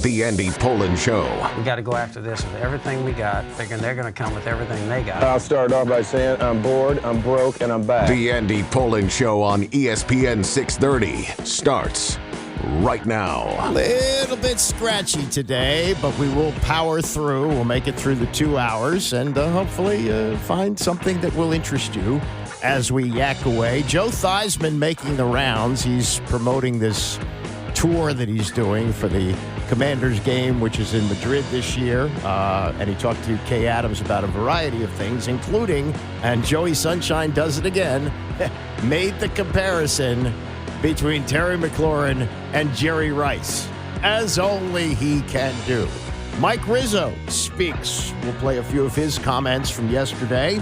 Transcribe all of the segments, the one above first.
The Andy Poland Show. We got to go after this with everything we got, figuring they're going to come with everything they got. I'll start off by saying I'm bored, I'm broke, and I'm back. The Andy Poland Show on ESPN 630 starts right now. A little bit scratchy today, but we will power through. We'll make it through the 2 hours and hopefully find something that will interest you as we yak away. Joe Theismann making the rounds. He's promoting this tour that he's doing for the Commanders game, which is in Madrid this year. And he talked to Kay Adams about a variety of things, including, and Joey Sunshine does it again, made the comparison between Terry McLaurin and Jerry Rice, as only he can do. Mike Rizzo speaks. We'll play a few of his comments from yesterday.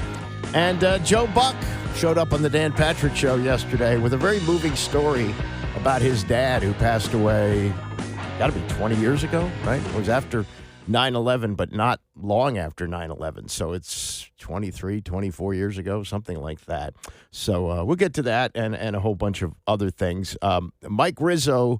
And Joe Buck showed up on the Dan Patrick Show yesterday with a very moving story about his dad who passed away, got to be 20 years ago, right? It was after 9/11, but not long after 9/11. So it's 23, 24 years ago, something like that. So we'll get to that and a whole bunch of other things. Mike Rizzo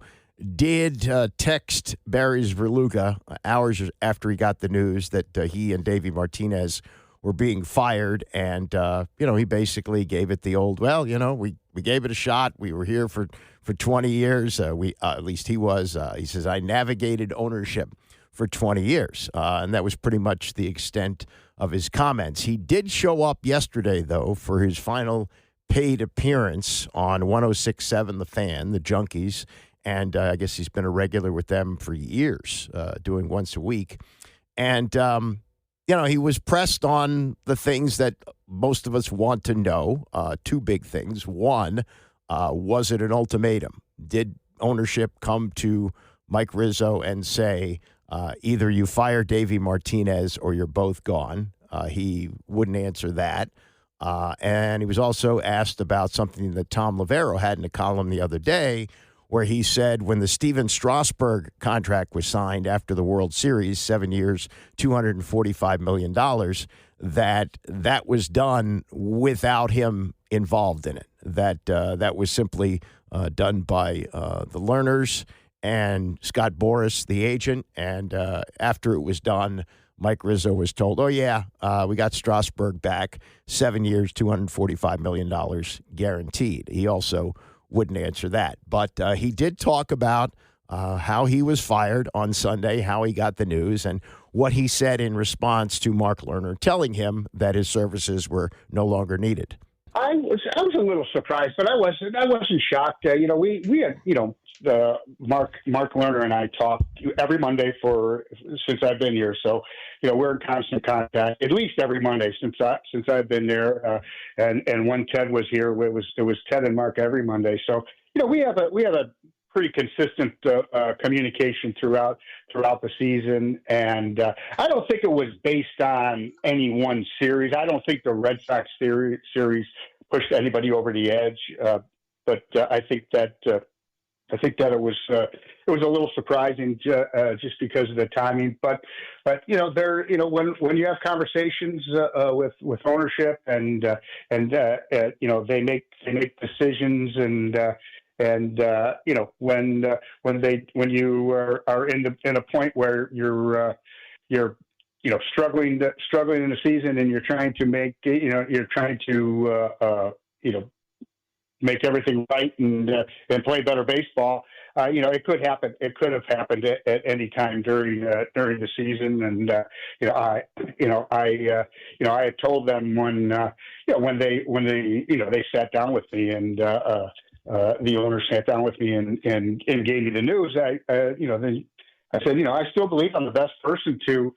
did text Barry's Verluga hours after he got the news that he and Davey Martinez were being fired. And, he basically gave it the old, we gave it a shot. We were here for 20 years. At least he was. He says, I navigated ownership for 20 years. And that was pretty much the extent of his comments. He did show up yesterday, though, for his final paid appearance on 106.7 The Fan, the Junkies. And I guess he's been a regular with them for years, doing once a week. And, he was pressed on the things that most of us want to know. Two big things. One, was it an ultimatum? Did ownership come to Mike Rizzo and say, either you fire Davey Martinez or you're both gone? He wouldn't answer that. And he was also asked about something that Tom Lavero had in a column the other day, where he said when the Steven Strasburg contract was signed after the World Series, 7 years, $245 million, that was done without him involved in it. That was simply done by the Lerners and Scott Boras, the agent. And after it was done, Mike Rizzo was told, we got Strasburg back, 7 years, $245 million guaranteed. He also wouldn't answer that. But he did talk about how he was fired on Sunday, how he got the news, and what he said in response to Mark Lerner telling him that his services were no longer needed. I was a little surprised, but I wasn't shocked. We had Mark Lerner and I talk every Monday since I've been here. So we're in constant contact at least every Monday since I've been there. And when Ted was here, it was Ted and Mark every Monday. So we have a pretty consistent communication throughout the season, and I don't think it was based on any one series. I don't think the Red Sox series pushed anybody over the edge, but I think that it was a little surprising just because of the timing. But when you have conversations with ownership and they make decisions and when you are in a point where you're struggling in the season and you're trying to make make everything right and play better baseball. It could happen. It could have happened at any time during the season. And I had told them when they sat down with me and the owner sat down with me and gave me the news. I said, I still believe I'm the best person to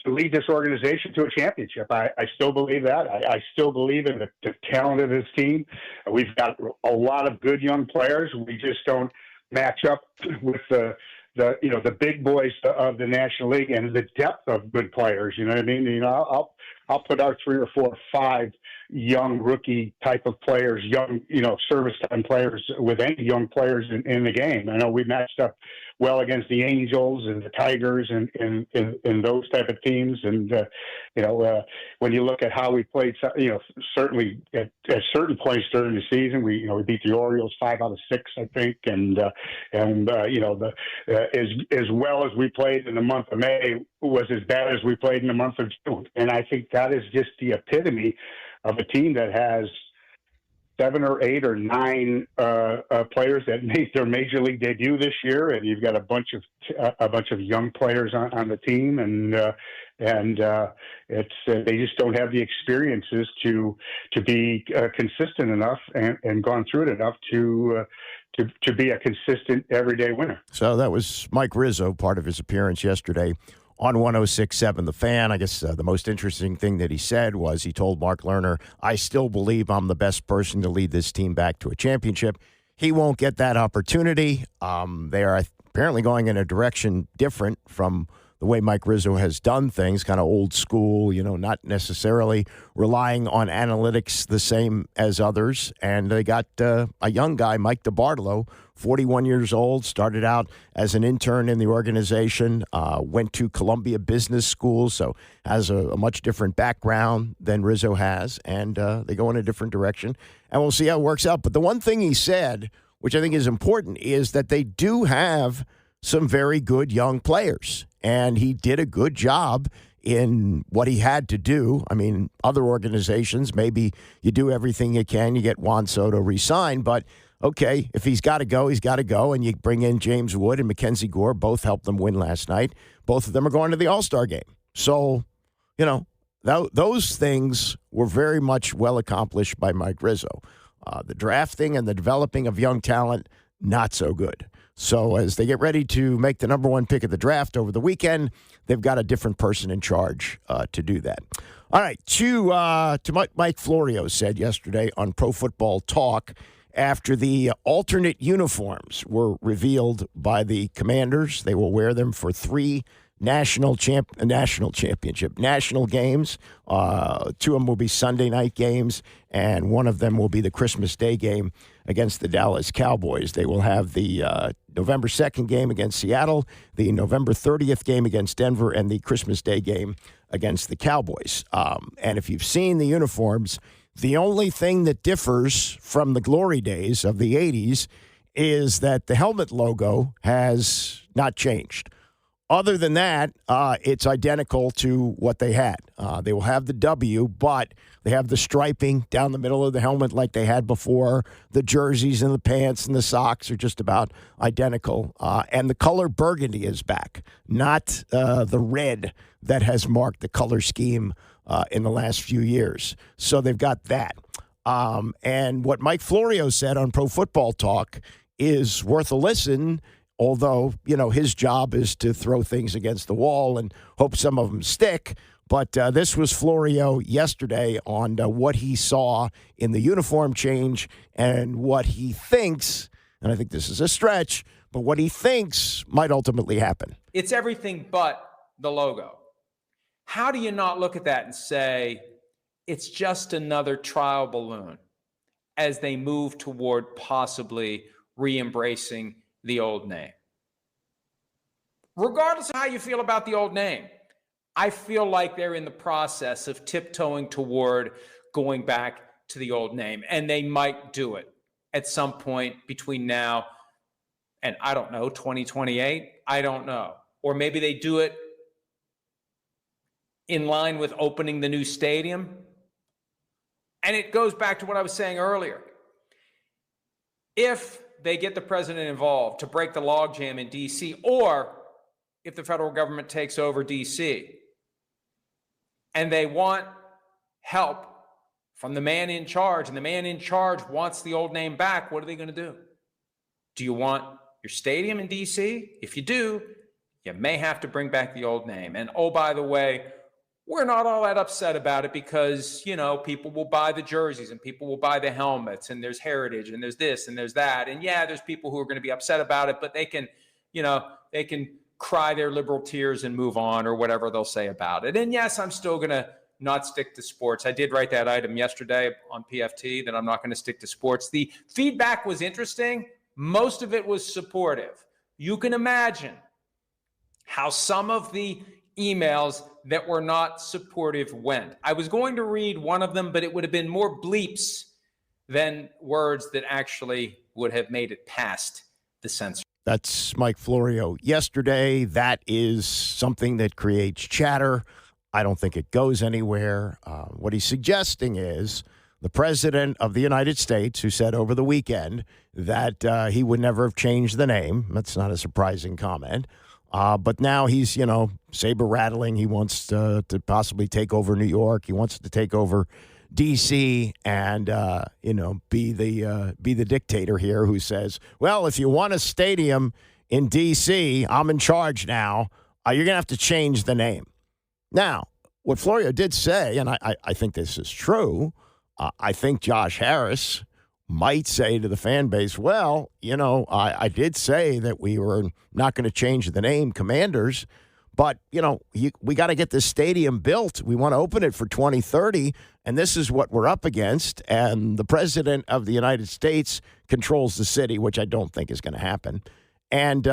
lead this organization to a championship. I still believe that. I still believe in the talent of this team. We've got a lot of good young players. We just don't match up with the big boys of the National League and the depth of good players. You know what I mean? I'll put out 3 or 4 or 5 young rookie type of players, young, service time players with any young players in the game. I know we matched up well against the Angels and the Tigers and those type of teams. And when you look at how we played, certainly at certain points during the season, we beat the Orioles 5 out of 6, I think, and as well as we played in the month of May was as bad as we played in the month of June. And I think that is just the epitome of a team that has 7 or 8 or 9 players that made their major league debut this year, and you've got a bunch of young players on the team, and it's they just don't have the experiences to be consistent enough and gone through it enough to be a consistent everyday winner. So that was Mike Rizzo, part of his appearance yesterday on 106.7 The Fan. I guess the most interesting thing that he said was he told Mark Lerner, I still believe I'm the best person to lead this team back to a championship. He won't get that opportunity. They are apparently going in a direction different from the way Mike Rizzo has done things, kind of old school, not necessarily relying on analytics the same as others. And they got a young guy, Mike DeBartolo, 41 years old, started out as an intern in the organization, went to Columbia Business School, so has a much different background than Rizzo has, and they go in a different direction. And we'll see how it works out. But the one thing he said, which I think is important, is that they do have some very good young players. And he did a good job in what he had to do. I mean, other organizations, maybe you do everything you can, you get Juan Soto re-signed, but okay, if he's got to go, he's got to go, and you bring in James Wood and Mackenzie Gore, both helped them win last night. Both of them are going to the All-Star game. So, those things were very much well accomplished by Mike Rizzo. The drafting and the developing of young talent, not so good. So as they get ready to make the number 1 pick of the draft over the weekend, they've got a different person in charge to do that. All right, to what Mike Florio said yesterday on Pro Football Talk after the alternate uniforms were revealed by the Commanders. They will wear them for 3 national games. 2 of them will be Sunday night games, and one of them will be the Christmas Day game against the Dallas Cowboys. They will have the November 2nd game against Seattle, the November 30th game against Denver, and the Christmas Day game against the Cowboys. And if you've seen the uniforms, the only thing that differs from the glory days of the 80s is that the helmet logo has not changed. Other than that, it's identical to what they had. They will have the W, but they have the striping down the middle of the helmet like they had before. The jerseys and the pants and the socks are just about identical. And the color burgundy is back, not the red that has marked the color scheme in the last few years. So they've got that. And what Mike Florio said on Pro Football Talk is worth a listen, although, his job is to throw things against the wall and hope some of them stick. But this was Florio yesterday on what he saw in the uniform change and what he thinks, and I think this is a stretch, but what he thinks might ultimately happen. It's everything but the logo. How do you not look at that and say it's just another trial balloon as they move toward possibly re-embracing the old name? Regardless of how you feel about the old name, I feel like they're in the process of tiptoeing toward going back to the old name, and they might do it at some point between now and, 2028. I don't know. Or maybe they do it in line with opening the new stadium. And it goes back to what I was saying earlier. If they get the president involved to break the logjam in D.C., or if the federal government takes over D.C., and they want help from the man in charge, and the man in charge wants the old name back, what are they going to do? Do you want your stadium in D.C.? If you do, you may have to bring back the old name. And oh, by the way, we're not all that upset about it because, people will buy the jerseys and people will buy the helmets, and there's heritage and there's this and there's that. And yeah, there's people who are going to be upset about it, but they can cry their liberal tears and move on, or whatever they'll say about it. And yes, I'm still going to not stick to sports. I did write that item yesterday on PFT that I'm not going to stick to sports. The feedback was interesting. Most of it was supportive. You can imagine how some of the emails that were not supportive went. I was going to read one of them, but it would have been more bleeps than words that actually would have made it past the censor. That's Mike Florio yesterday. That is something that creates chatter. I don't think it goes anywhere. What he's suggesting is the president of the United States, who said over the weekend that he would never have changed the name. That's not a surprising comment. But now he's, saber rattling. He wants to possibly take over New York. He wants to take over D.C. and, be the dictator here who says, well, if you want a stadium in D.C., I'm in charge now. You're going to have to change the name. Now, what Florio did say, and I think this is true, I think Josh Harris might say to the fan base, well, I did say that we were not going to change the name Commanders, but, we got to get this stadium built. We want to open it for 2030, and this is what we're up against. And the president of the United States controls the city, which I don't think is going to happen. And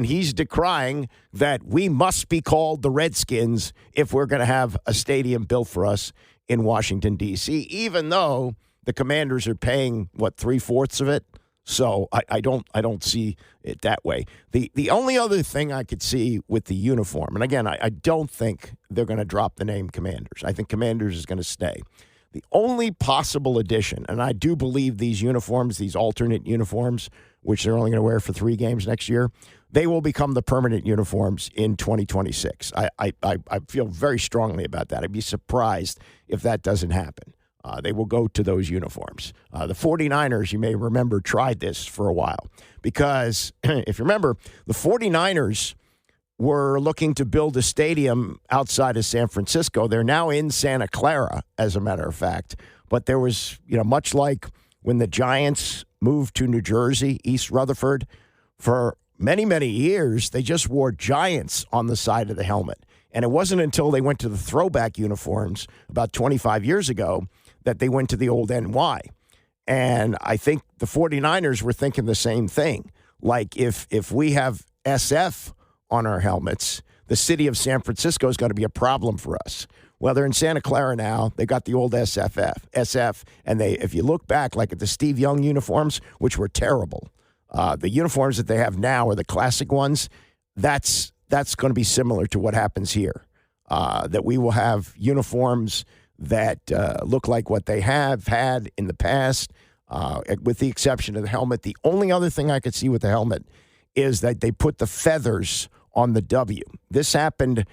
he's decrying that we must be called the Redskins if we're going to have a stadium built for us in Washington, D.C., even though the Commanders are paying, 3/4 of it? So I don't see it that way. The only other thing I could see with the uniform, and again, I don't think they're going to drop the name Commanders. I think Commanders is going to stay. The only possible addition, and I do believe these uniforms, these alternate uniforms, which they're only going to wear for 3 games next year, they will become the permanent uniforms in 2026. I feel very strongly about that. I'd be surprised if that doesn't happen. They will go to those uniforms. The 49ers, you may remember, tried this for a while because, if you remember, the 49ers were looking to build a stadium outside of San Francisco. They're now in Santa Clara, as a matter of fact. But there was, much like when the Giants moved to New Jersey, East Rutherford, for many, many years, they just wore Giants on the side of the helmet. And it wasn't until they went to the throwback uniforms about 25 years ago that they went to the old NY. And I think the 49ers were thinking the same thing. Like, if we have SF on our helmets, the city of San Francisco is going to be a problem for us. Well, they're in Santa Clara now. They got the old SF, and if you look back, like at the Steve Young uniforms, which were terrible, the uniforms that they have now are the classic ones. That's going to be similar to what happens here. That we will have uniforms that look like what they have had in the past, with the exception of the helmet. The only other thing I could see with the helmet is that they put the feathers on the W. This happened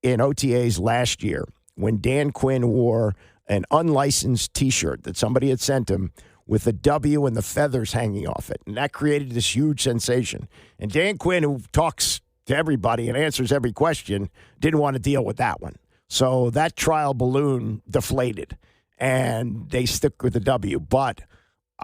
in OTAs last year when Dan Quinn wore an unlicensed T-shirt that somebody had sent him with the W and the feathers hanging off it. And that created this huge sensation. And Dan Quinn, who talks to everybody and answers every question, didn't want to deal with that one. So that trial balloon deflated, and they stick with the W. But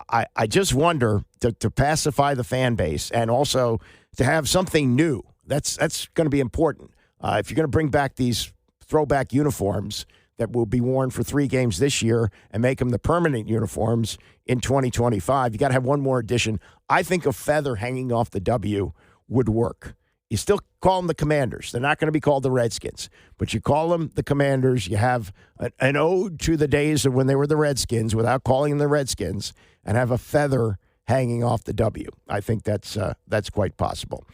I just wonder, to pacify the fan base and also to have something new, that's going to be important. If you're going to bring back these throwback uniforms that will be worn for 3 games this year and make them the permanent uniforms in 2025, you got to have one more addition. I think a feather hanging off the W would work. You still call them the Commanders. They're not going to be called the Redskins, but you call them the Commanders. You have an ode to the days of when they were the Redskins without calling them the Redskins, and have a feather hanging off the W. I think that's quite possible.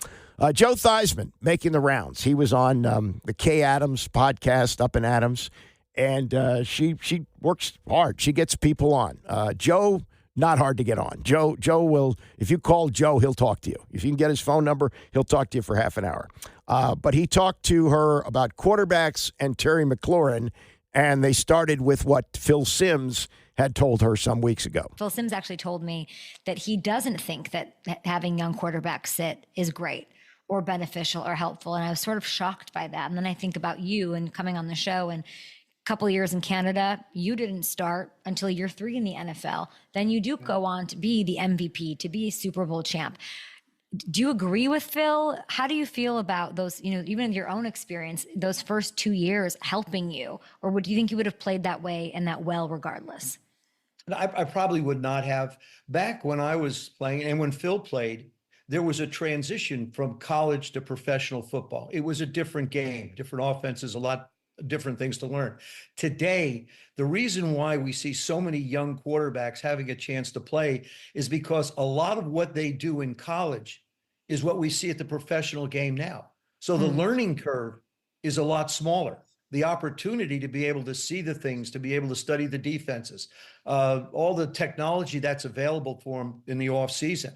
Joe Theismann making the rounds. He was on the Kay Adams podcast up in Adams, and she works hard. She gets people on. Joe, not hard to get on. Joe will, if you call Joe, he'll talk to you. If you can get his phone number, he'll talk to you for half an hour. But he talked to her about quarterbacks and Terry McLaurin, and they started with what Phil Simms had told her some weeks ago. Phil Simms actually told me that he doesn't think that having young quarterbacks sit is great or beneficial or helpful. And I was sort of shocked by that. And then I think about you and coming on the show, and a couple of years in Canada, you didn't start until year 3 in the NFL. Then you do go on to be the MVP, to be a Super Bowl champ. Do you agree with Phil? How do you feel about those, even in your own experience, those first 2 years helping you? Or do you think you would have played that way and that well regardless? I probably would not have. Back when I was playing and when Phil played, there was a transition from college to professional football. It was a different game, different offenses, a lot different things to learn. Today, the reason why we see so many young quarterbacks having a chance to play is because a lot of what they do in college is what we see at the professional game now. So the learning curve is a lot smaller. The opportunity to be able to see the things, to be able to study the defenses, all the technology that's available for them in the off season.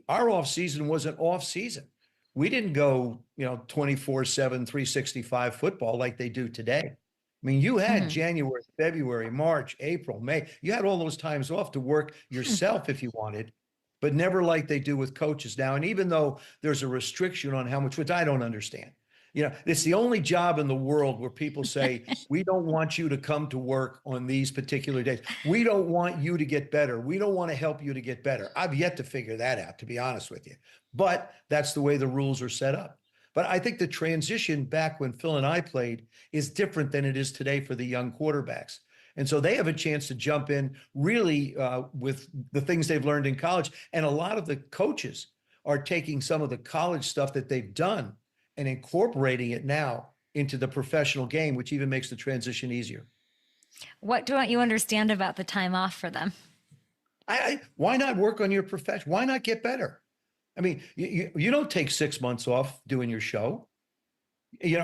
Our off season was an off season. We didn't go, 24/7, 365 football like they do today. I mean, you had January, February, March, April, May. You had all those times off to work yourself if you wanted, but never like they do with coaches now. And even though there's a restriction on how much, which I don't understand, it's the only job in the world where people say, we don't want you to come to work on these particular days. We don't want you to get better. We don't want to help you to get better. I've yet to figure that out, to be honest with you. But that's the way the rules are set up. But I think the transition back when Phil and I played is different than it is today for the young quarterbacks. And so they have a chance to jump in really with the things they've learned in college. And a lot of the coaches are taking some of the college stuff that they've done and incorporating it now into the professional game, which even makes the transition easier. What don't you understand about the time off for them? Why not work on your profession? Why not get better? I mean, you don't take 6 months off doing your show. You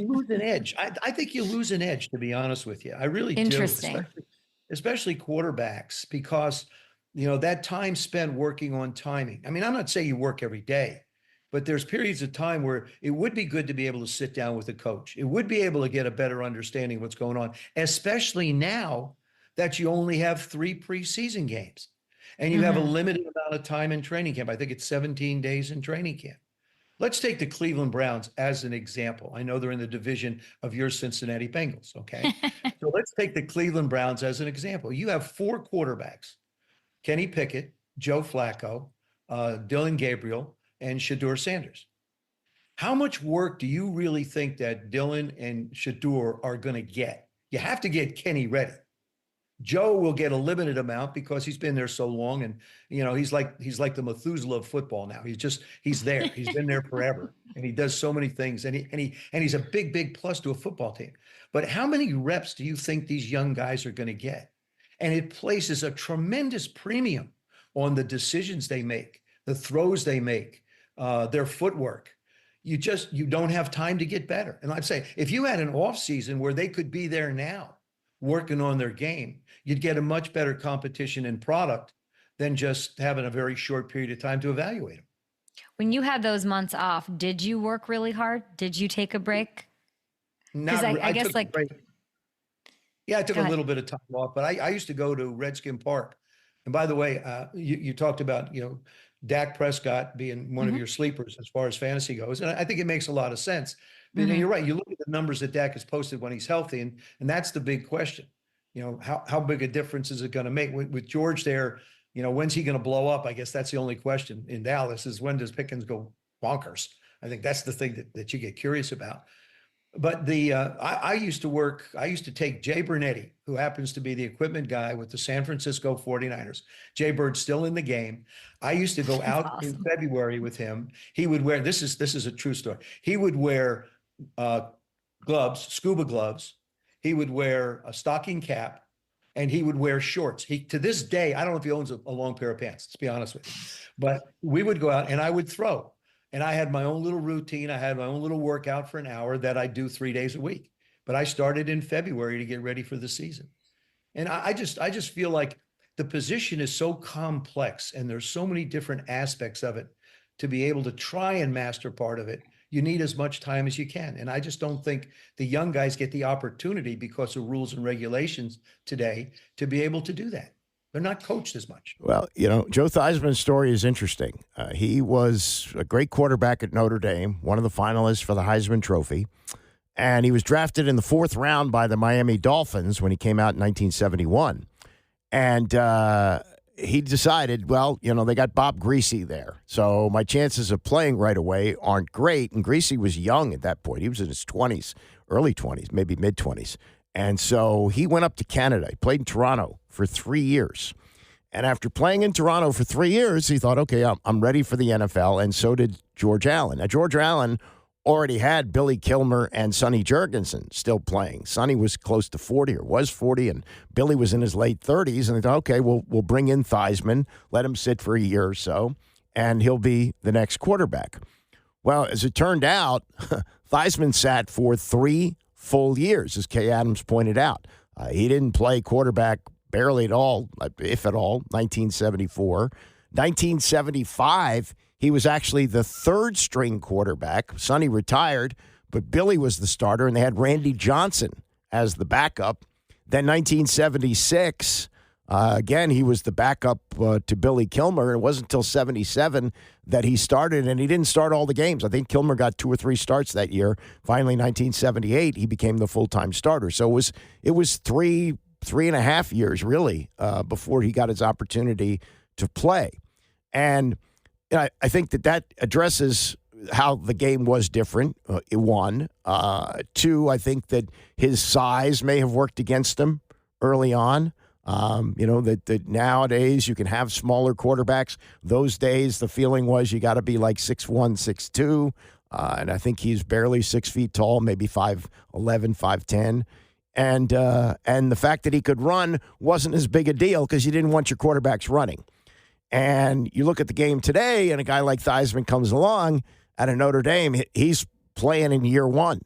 lose an edge. I think you lose an edge, to be honest with you. I really do. Interesting. Especially quarterbacks, because, that time spent working on timing. I mean, I'm not saying you work every day, but there's periods of time where it would be good to be able to sit down with a coach. It would be able to get a better understanding of what's going on, especially now that you only have 3 preseason games and you have a limited amount of time in training camp. I think it's 17 days in training camp. Let's take the Cleveland Browns as an example. I know they're in the division of your Cincinnati Bengals, okay? So let's take the Cleveland Browns as an example. You have 4 quarterbacks, Kenny Pickett, Joe Flacco, Dylan Gabriel, and Shedeur Sanders. How much work do you really think that Dylan and Shedeur are going to get? You have to get Kenny ready. Joe will get a limited amount because he's been there so long, and he's like the Methuselah of football now. He's there. He's been there forever, and he does so many things, and he's a big plus to a football team. But how many reps do you think these young guys are going to get? And it places a tremendous premium on the decisions they make, the throws they make, their footwork. You don't have time to get better. And I'd say if you had an off season where they could be there now working on their game, you'd get a much better competition and product than just having a very short period of time to evaluate them. When you had those months off, did you work really hard? Did you take a break? I guess took a break. Yeah, I took a little bit of time off, but I used to go to Redskin Park. And by the way, you talked about, Dak Prescott being one of your sleepers as far as fantasy goes. And I think it makes a lot of sense. I mean, you're right. You look at the numbers that Dak has posted when he's healthy, and that's the big question. How big a difference is it going to make with George there? When's he going to blow up? I guess that's the only question in Dallas is when does Pickens go bonkers? I think that's the thing that you get curious about. But I used to take Jay Bernetti, who happens to be the equipment guy with the San Francisco 49ers. Jay Bird's still in the game. I used to go out in February with him. He would wear, this is a true story. He would wear gloves, scuba gloves. He would wear a stocking cap, and he would wear shorts. To this day, I don't know if he owns a long pair of pants, to be honest with you. But we would go out and I would throw. And I had my own little routine. I had my own little workout for an hour that I do 3 days a week. But I started in February to get ready for the season. And I just feel like the position is so complex and there's so many different aspects of it to be able to try and master part of it. You need as much time as you can. And I just don't think the young guys get the opportunity because of rules and regulations today to be able to do that. They're not coached as much. Well, Joe Theismann's story is interesting. He was a great quarterback at Notre Dame, one of the finalists for the Heisman Trophy. And he was drafted in the 4th round by the Miami Dolphins when he came out in 1971. And he decided, they got Bob Greasy there. So my chances of playing right away aren't great. And Greasy was young at that point. He was in his 20s, early 20s, maybe mid-20s. And so he went up to Canada. He played in Toronto for 3 years. And after playing in Toronto for 3 years, he thought, okay, I'm ready for the NFL, and so did George Allen. Now, George Allen already had Billy Kilmer and Sonny Jurgensen still playing. Sonny was close to 40 or was 40, and Billy was in his late 30s. And they thought, okay, we'll bring in Theismann, let him sit for a year or so, and he'll be the next quarterback. Well, as it turned out, Theismann sat for 3 full years, as Kay Adams pointed out. He didn't play quarterback barely at all, if at all, 1974. 1975, he was actually the third-string quarterback. Sonny retired, but Billy was the starter, and they had Randy Johnson as the backup. Then 1976, again, he was the backup to Billy Kilmer. It wasn't until 77 that he started, and he didn't start all the games. I think Kilmer got 2 or 3 starts that year. Finally, 1978, he became the full-time starter. So it was 3.5 years, really, before he got his opportunity to play. And I think that addresses how the game was different. One. 2, I think that his size may have worked against him early on. That nowadays you can have smaller quarterbacks. Those days, the feeling was you got to be like 6'1", 6'2", and I think he's barely 6 feet tall, maybe 5'11", 5'10". And the fact that he could run wasn't as big a deal because you didn't want your quarterbacks running. And you look at the game today, and a guy like Theismann comes along out of Notre Dame. He's playing in year 1.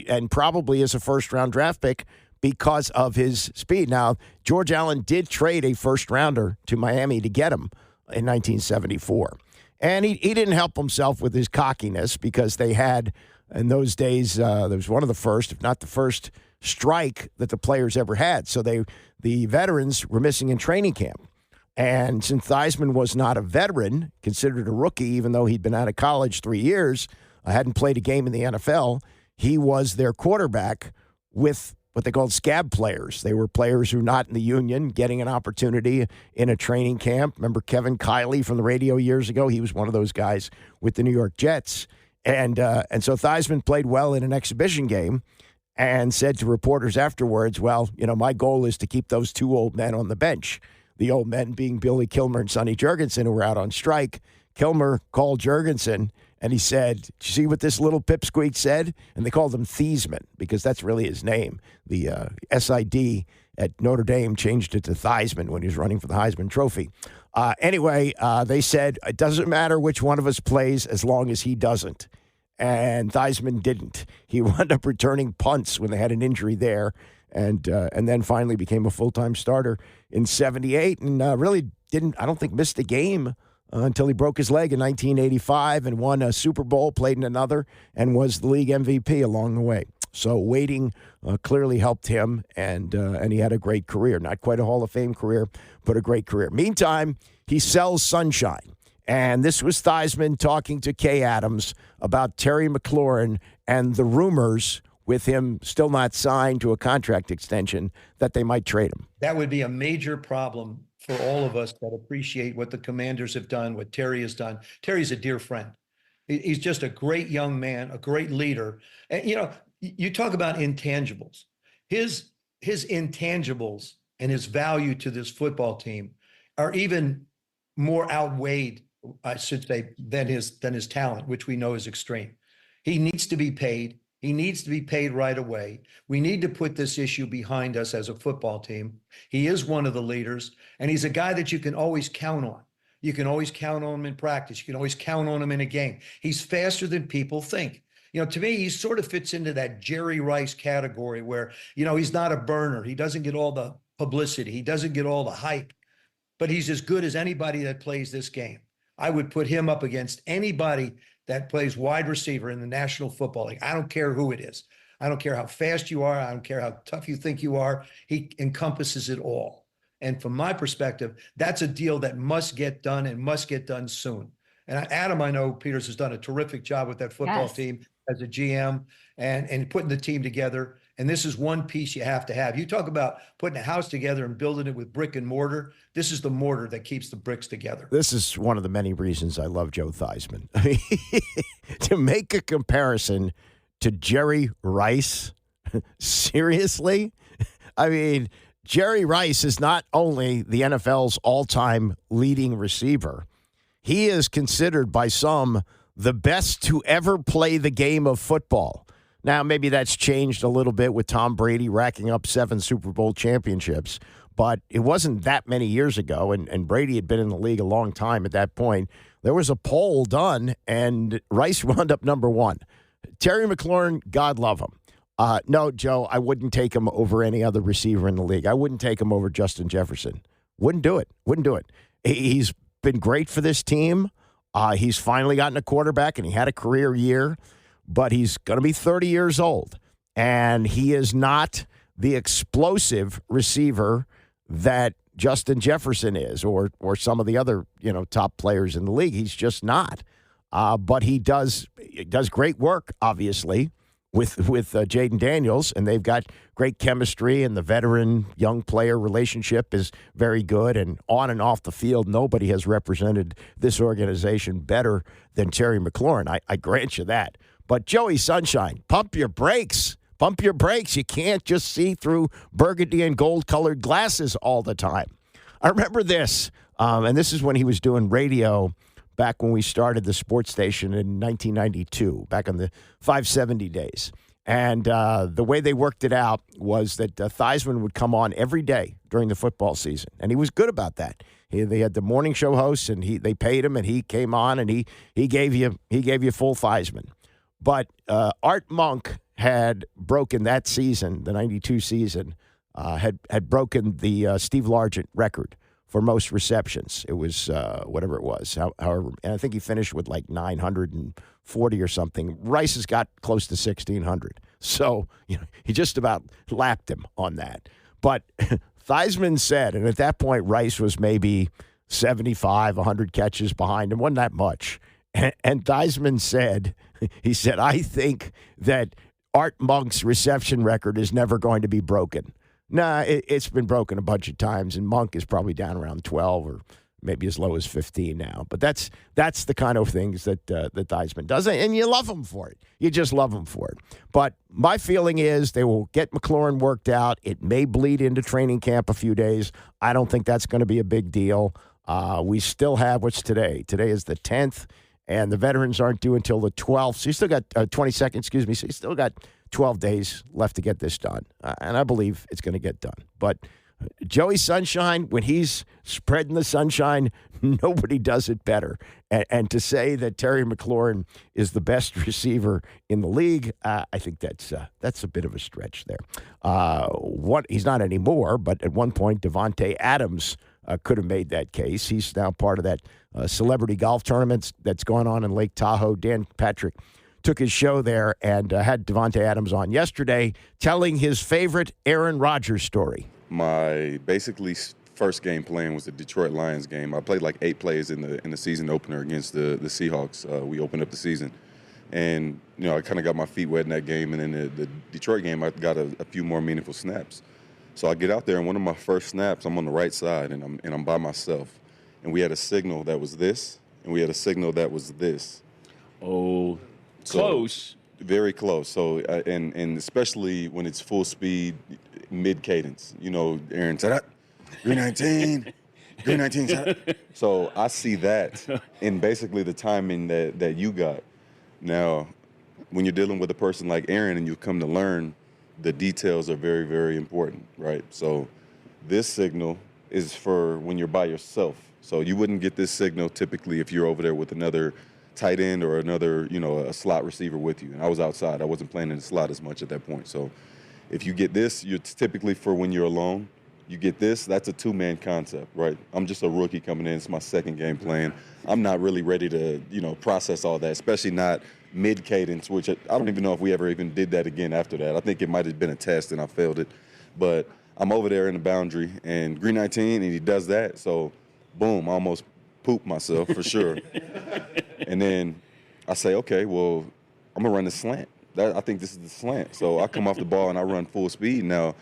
And probably is a first-round draft pick because of his speed. Now, George Allen did trade a first-rounder to Miami to get him in 1974. And he didn't help himself with his cockiness because they had, in those days, there was one of the first, if not the first, strike that the players ever had. So the veterans were missing in training camp. And since Theismann was not a veteran, considered a rookie, even though he'd been out of college 3 years, hadn't played a game in the NFL, he was their quarterback with what they called scab players. They were players who were not in the union, getting an opportunity in a training camp. Remember Kevin Kiley from the radio years ago? He was one of those guys with the New York Jets. And so Theismann played well in an exhibition game and said to reporters afterwards, well, my goal is to keep those 2 old men on the bench. The old men being Billy Kilmer and Sonny Jurgensen, who were out on strike. Kilmer called Jurgensen, and he said, "Did you see what this little pipsqueak said?" And they called him Theismann because that's really his name. The SID at Notre Dame changed it to Theismann when he was running for the Heisman Trophy. Anyway, they said, it doesn't matter which one of us plays as long as he doesn't. And Theismann didn't. He wound up returning punts when they had an injury there. And then finally became a full-time starter in 78 and really didn't, I don't think, missed a game until he broke his leg in 1985 and won a Super Bowl, played in another, and was the league MVP along the way. So waiting clearly helped him, and he had a great career. Not quite a Hall of Fame career, but a great career. Meantime, he sells sunshine. And this was Theismann talking to Kay Adams about Terry McLaurin and the rumors with him still not signed to a contract extension that they might trade him. That would be a major problem for all of us that appreciate what the Commanders have done, what Terry has done. Terry's a dear friend. He's just a great young man, a great leader. And, you talk about intangibles. His intangibles and his value to this football team are even more outweighed, I should say, than his talent, which we know is extreme. He needs to be paid. He needs to be paid right away. We need to put this issue behind us as a football team. He is one of the leaders, and he's a guy that you can always count on. You can always count on him in practice. You can always count on him in a game. He's faster than people think. To me, he sort of fits into that Jerry Rice category where, he's not a burner. He doesn't get all the publicity. He doesn't get all the hype, but he's as good as anybody that plays this game. I would put him up against anybody that plays wide receiver in the National Football League. I don't care who it is. I don't care how fast you are. I don't care how tough you think you are. He encompasses it all. And from my perspective, that's a deal that must get done and must get done soon. And Adam, I know Peters has done a terrific job with that football team as a GM and putting the team together. And this is one piece you have to have. You talk about putting a house together and building it with brick and mortar. This is the mortar that keeps the bricks together. This is one of the many reasons I love Joe Theismann. To make a comparison to Jerry Rice, seriously? I mean, Jerry Rice is not only the NFL's all-time leading receiver, he is considered by some the best to ever play the game of football. Now, maybe that's changed a little bit with Tom Brady racking up 7 Super Bowl championships, but it wasn't that many years ago, and Brady had been in the league a long time at that point. There was a poll done, and Rice wound up number 1. Terry McLaurin, God love him. No, Joe, I wouldn't take him over any other receiver in the league. I wouldn't take him over Justin Jefferson. Wouldn't do it. He's been great for this team. He's finally gotten a quarterback, and he had a career year, but he's going to be 30 years old, and he is not the explosive receiver that Justin Jefferson is or some of the other, top players in the league. He's just not. But he does great work, obviously, with Jaden Daniels, and they've got great chemistry, and the veteran-young player relationship is very good, and on and off the field, nobody has represented this organization better than Terry McLaurin. I grant you that. But Joey Sunshine, pump your brakes. Pump your brakes. You can't just see through burgundy and gold-colored glasses all the time. I remember this, and this is when he was doing radio back when we started the sports station in 1992, back on the 570 days. And the way they worked it out was that Theismann would come on every day during the football season, and he was good about that. They had the morning show hosts, and they paid him, and he came on, and he gave you full Theismann. But Art Monk had broken that season, the 92 season, had broken the Steve Largent record for most receptions. It was whatever it was. However, and I think he finished with like 940 or something. Rice has got close to 1,600. So he just about lapped him on that. But Theismann said, and at that point, Rice was maybe 75, 100 catches behind him. Wasn't that much. And Theismann said, I think that Art Monk's reception record is never going to be broken. Nah, it's been broken a bunch of times, and Monk is probably down around 12 or maybe as low as 15 now. But that's the kind of things that Theismann does, and you love him for it. You just love him for it. But my feeling is they will get McLaurin worked out. It may bleed into training camp a few days. I don't think that's going to be a big deal. We still have what's today. Today is the 10th, and the veterans aren't due until the 12th. So you still got 22nd, excuse me. So you still got 12 days left to get this done. And I believe it's going to get done. But Joey Sunshine, when he's spreading the sunshine, nobody does it better. And to say that Terry McLaurin is the best receiver in the league, I think that's a bit of a stretch there. He's not anymore, but at one point, Davante Adams could have made that case. He's now part of that celebrity golf tournament that's going on in Lake Tahoe. Dan Patrick took his show there and had Davante Adams on yesterday telling his favorite Aaron Rodgers story. My basically first game playing was the Detroit Lions game. I played like 8 plays in the season opener against the Seahawks. We opened up the season. And, I kind of got my feet wet in that game. And in the Detroit game, I got a few more meaningful snaps. So I get out there, and one of my first snaps, I'm on the right side, and I'm by myself. And we had a signal that was this, and we had a signal that was this. Oh, close. So, very close. So, and especially when it's full speed, mid cadence. Aaron said, green 19, green 19. So I see that in basically the timing that you got. Now, when you're dealing with a person like Aaron, and you come to learn, the details are very, very important, right? So this signal is for when you're by yourself. So you wouldn't get this signal typically if you're over there with another tight end or another, a slot receiver with you. And I was outside. I wasn't playing in the slot as much at that point. So if you get this, it's typically for when you're alone. You get this, that's a 2-man concept, right? I'm just a rookie coming in. It's my second game playing. I'm not really ready to, process all that, especially not mid-cadence, which I don't even know if we ever even did that again after that. I think it might have been a test and I failed it. But I'm over there in the boundary, and green 19, and he does that. So, boom, I almost pooped myself for sure. And then I say, okay, well, I'm going to run the slant. I think this is the slant. So I come off the ball and I run full speed. Now,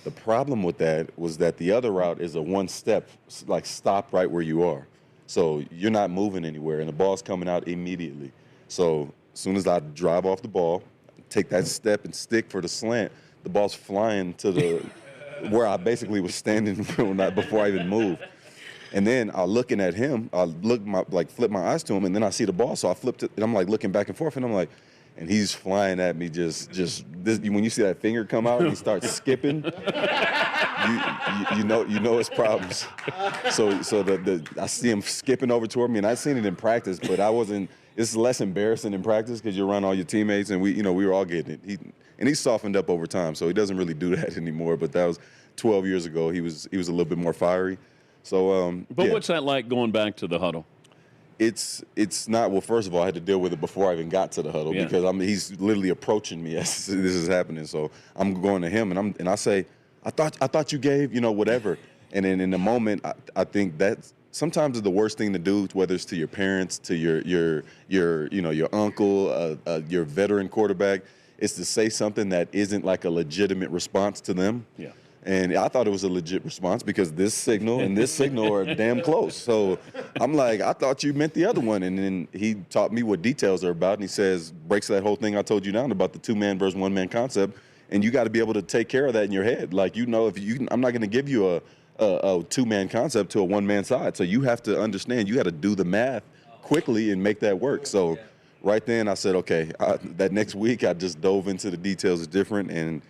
the problem with that was that the other route is a one-step, like stop right where you are. So you're not moving anywhere, and the ball's coming out immediately. So as soon as I drive off the ball, take that step and stick for the slant, the ball's flying to the where I basically was standing before I even moved. And then I'm looking at him. I flip my eyes to him, and then I see the ball. So I flipped it, and I'm like looking back and forth, and I'm like, and he's flying at me. Just this, when you see that finger come out and he starts skipping, you know it's problems. So I see him skipping over toward me, and I've seen it in practice, but I wasn't. It's less embarrassing in practice because you're around all your teammates, and we were all getting it. He softened up over time, so he doesn't really do that anymore. But that was 12 years ago. He was a little bit more fiery. So, but what's that like going back to the huddle? It's not. Well, first of all, I had to deal with it before I even got to the huddle because he's literally approaching me as this is happening. So I'm going to him and I say, I thought you gave whatever. And then in the moment, I think that's sometimes the worst thing to do, whether it's to your parents, to your uncle, your veteran quarterback, is to say something that isn't like a legitimate response to them. Yeah. And I thought it was a legit response because this signal and this signal are damn close. So I'm like, I thought you meant the other one. And then he taught me what details are about. And he says, breaks that whole thing I told you down about the 2-man versus 1-man concept. And you got to be able to take care of that in your head. Like, I'm not going to give you a 2-man concept to a 1-man side. So you have to understand, you got to do the math quickly and make that work. So right then I said, okay, that next week I just dove into the details different. And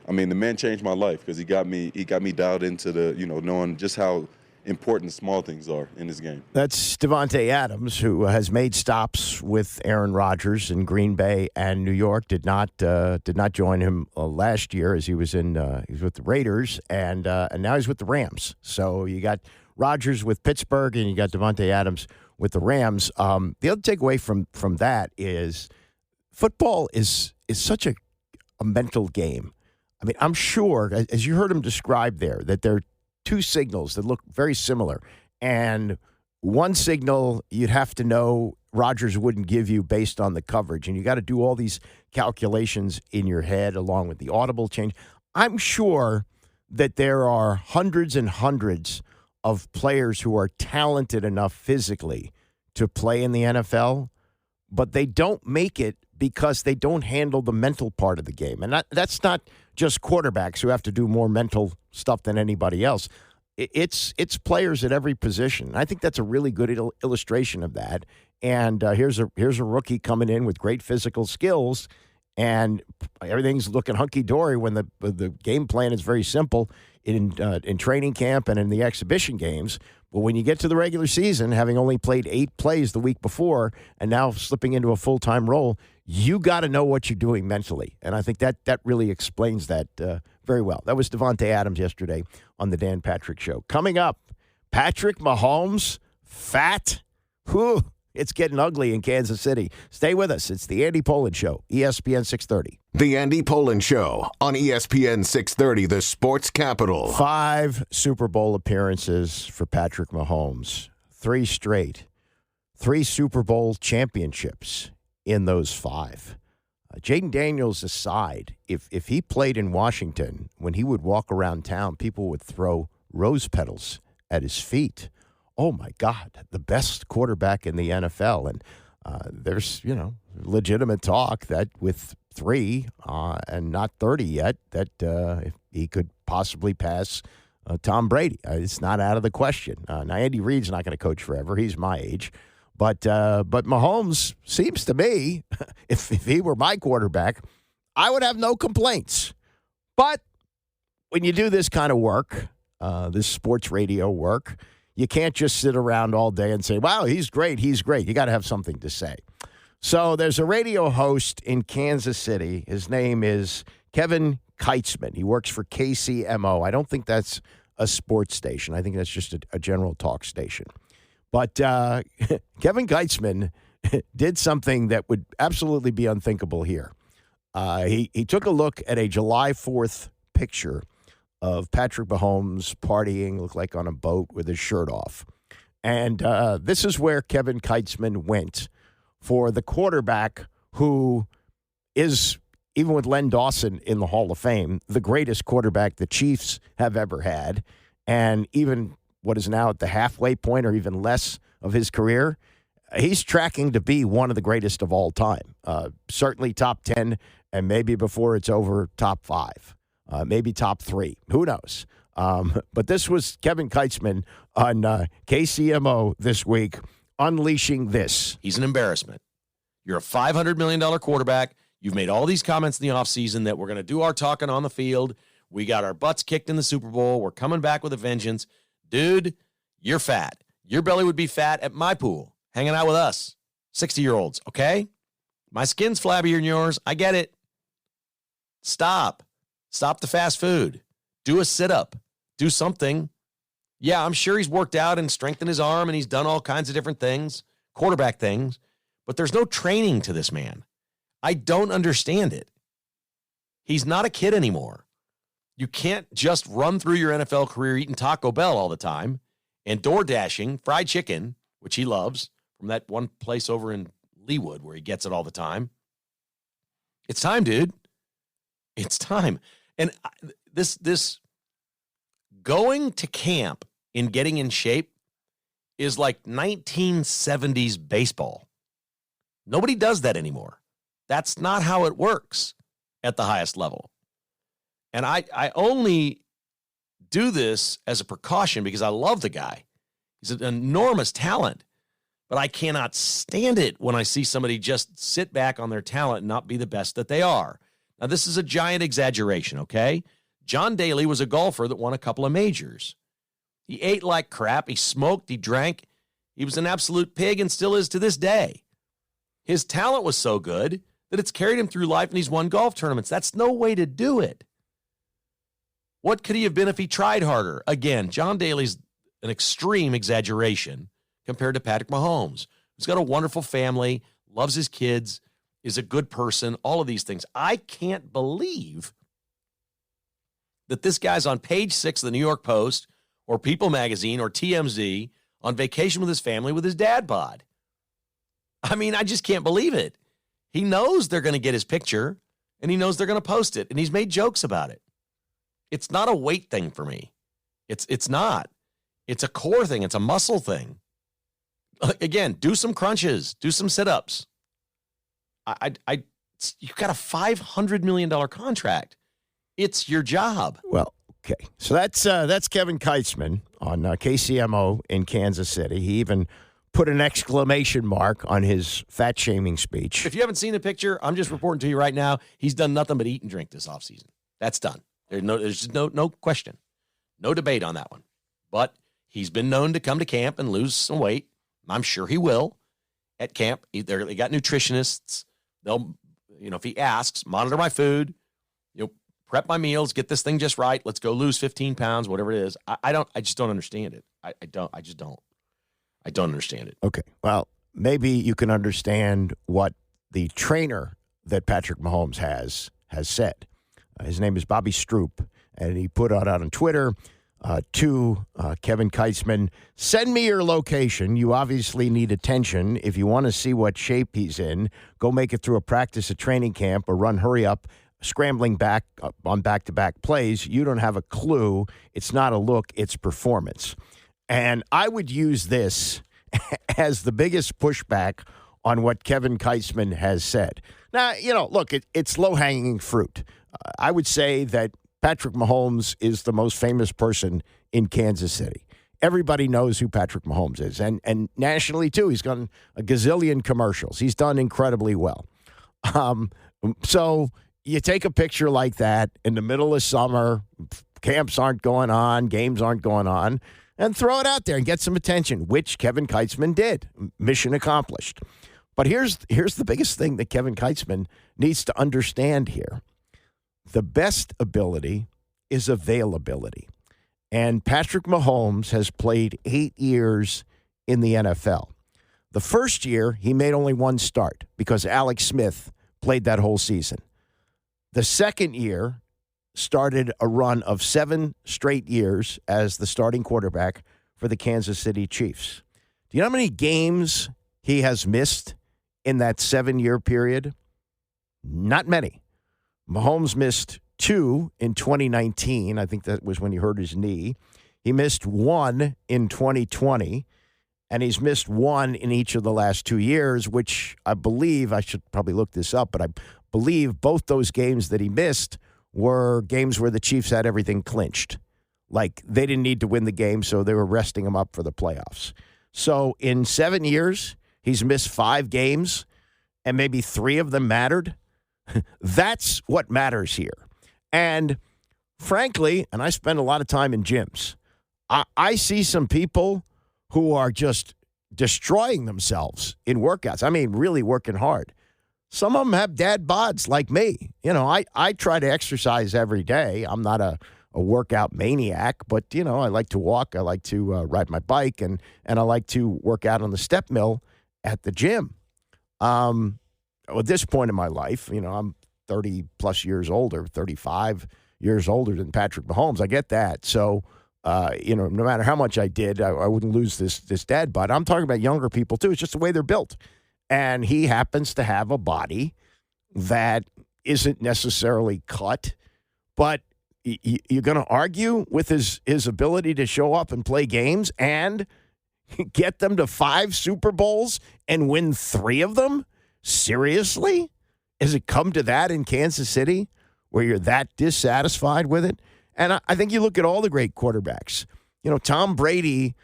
I mean, the man changed my life because he got me dialed into the, knowing just how important small things are in this game. That's Davante Adams, who has made stops with Aaron Rodgers in Green Bay and New York. Did not join him last year as he was with the Raiders, and now he's with the Rams. So you got Rodgers with Pittsburgh, and you got Davante Adams with the Rams. The other takeaway from that is football is such a mental game. I mean, I'm sure, as you heard him describe there, that there are two signals that look very similar. And one signal you'd have to know Rodgers wouldn't give you based on the coverage. And you got to do all these calculations in your head along with the audible change. I'm sure that there are hundreds and hundreds of players who are talented enough physically to play in the NFL, but they don't make it because they don't handle the mental part of the game. And that's not just quarterbacks who have to do more mental stuff than anybody else. It's players at every position. I think that's a really good illustration of that. And here's a rookie coming in with great physical skills, and everything's looking hunky-dory when the game plan is very simple in training camp and in the exhibition games. But when you get to the regular season, having only played 8 plays the week before and now slipping into a full-time role, you got to know what you're doing mentally. And I think that really explains that very well. That was Davante Adams yesterday on the Dan Patrick Show. Coming up, Patrick Mahomes, fat. Whew, it's getting ugly in Kansas City. Stay with us. It's the Andy Pollin Show, ESPN 630. The Andy Pollin Show on ESPN 630, the sports capital. 5 Super Bowl appearances for Patrick Mahomes. 3 straight. 3 Super Bowl championships in those 5. Jaden Daniels aside, if he played in Washington, when he would walk around town, people would throw rose petals at his feet. Oh, my God, the best quarterback in the NFL. And there's, legitimate talk that with 3 and not 30 yet, that if he could possibly pass Tom Brady. It's not out of the question. Now, Andy Reid's not going to coach forever. He's my age. But Mahomes seems to me, if he were my quarterback, I would have no complaints. But when you do this kind of work, this sports radio work, you can't just sit around all day and say, wow, he's great, he's great. You got to have something to say. So there's a radio host in Kansas City. His name is Kevin Keitzman. He works for KCMO. I don't think that's a sports station. I think that's just a general talk station. But Kevin Keitzman did something that would absolutely be unthinkable here. He took a look at a July 4th picture of Patrick Mahomes partying, looked like on a boat with his shirt off. And this is where Kevin Keitzman went for the quarterback who is, even with Len Dawson in the Hall of Fame, the greatest quarterback the Chiefs have ever had. And even what is now at the halfway point or even less of his career, he's tracking to be one of the greatest of all time. Certainly top 10, and maybe before it's over, top 5. maybe top 3. Who knows? But this was Kevin Keitzman on KCMO this week, unleashing this. He's an embarrassment. You're a $500 million quarterback. You've made all these comments in the offseason that we're going to do our talking on the field. We got our butts kicked in the Super Bowl. We're coming back with a vengeance. Dude, you're fat. Your belly would be fat at my pool, hanging out with us, 60-year-olds, okay? My skin's flabbier than yours. I get it. Stop. Stop the fast food. Do a sit-up. Do something. Yeah, I'm sure he's worked out and strengthened his arm, and he's done all kinds of different things, quarterback things, but there's no training to this man. I don't understand it. He's not a kid anymore. You can't just run through your NFL career eating Taco Bell all the time and door dashing fried chicken, which he loves, from that one place over in Leawood where he gets it all the time. It's time, dude. It's time. And this going to camp and getting in shape is like 1970s baseball. Nobody does that anymore. That's not how it works at the highest level. And I only do this as a precaution because I love the guy. He's an enormous talent. But I cannot stand it when I see somebody just sit back on their talent and not be the best that they are. Now, this is a giant exaggeration, okay? John Daly was a golfer that won a couple of majors. He ate like crap. He smoked. He drank. He was an absolute pig and still is to this day. His talent was so good that it's carried him through life and he's won golf tournaments. That's no way to do it. What could he have been if he tried harder? Again, John Daly's an extreme exaggeration compared to Patrick Mahomes, who's got a wonderful family, loves his kids, is a good person, all of these things. I can't believe that this guy's on page 6 of the New York Post or People Magazine or TMZ on vacation with his family with his dad bod. I mean, I just can't believe it. He knows they're going to get his picture, and he knows they're going to post it, and he's made jokes about it. It's not a weight thing for me. It's not. It's a core thing. It's a muscle thing. Again, do some crunches, do some sit-ups. You've got a $500 million contract. It's your job. Well, okay. So that's Kevin Keitzman on KCMO in Kansas City. He even put an exclamation mark on his fat-shaming speech. If you haven't seen the picture, I'm just reporting to you right now, he's done nothing but eat and drink this offseason. That's done. There's no question. No debate on that one. But he's been known to come to camp and lose some weight. I'm sure he will at camp. They got nutritionists. They'll, if he asks, monitor my food, prep my meals, get this thing just right. Let's go lose 15 pounds, whatever it is. I just don't understand it. I don't understand it. Okay. Well, maybe you can understand what the trainer that Patrick Mahomes has said. His name is Bobby Stroop, and he put out on Twitter to Kevin Keitzman, send me your location. You obviously need attention. If you want to see what shape he's in, go make it through a practice at training camp or run hurry up, scrambling back on back-to-back plays. You don't have a clue. It's not a look, it's performance. And I would use this as the biggest pushback on what Kevin Keitzman has said. Now, look, it's low-hanging fruit. I would say that Patrick Mahomes is the most famous person in Kansas City. Everybody knows who Patrick Mahomes is. And nationally, too, he's done a gazillion commercials. He's done incredibly well. So you take a picture like that in the middle of summer, camps aren't going on, games aren't going on, and throw it out there and get some attention, which Kevin Keitzman did. Mission accomplished. But here's the biggest thing that Kevin Keitzman needs to understand here. The best ability is availability. And Patrick Mahomes has played 8 years in the NFL. The first year, he made only one start because Alex Smith played that whole season. The second year started a run of 7 straight years as the starting quarterback for the Kansas City Chiefs. Do you know how many games he has missed in that 7-year period? Not many. Mahomes missed 2 in 2019. I think that was when he hurt his knee. He missed 1 in 2020, and he's missed 1 in each of the last 2 years, which I believe, I should probably look this up, but I believe both those games that he missed were games where the Chiefs had everything clinched. Like, they didn't need to win the game, so they were resting him up for the playoffs. So in 7 years, he's missed 5 games, and maybe 3 of them mattered. That's what matters here. And frankly, and I spend a lot of time in gyms, I see some people who are just destroying themselves in workouts. I mean, really working hard. Some of them have dad bods like me. You know, I try to exercise every day. I'm not a workout maniac, but, you know, I like to walk. I like to ride my bike, and I like to work out on the step mill at the gym. At this point in my life, you know, I'm 30 plus years older, 35 years older than Patrick Mahomes. I get that. So, you know, no matter how much I did, I wouldn't lose this dad bod. I'm talking about younger people too. It's just the way they're built. And he happens to have a body that isn't necessarily cut, but you're going to argue with his ability to show up and play games and get them to 5 Super Bowls and win 3 of them? Seriously? Has it come to that in Kansas City where you're that dissatisfied with it? And I think you look at all the great quarterbacks. You know, Tom Brady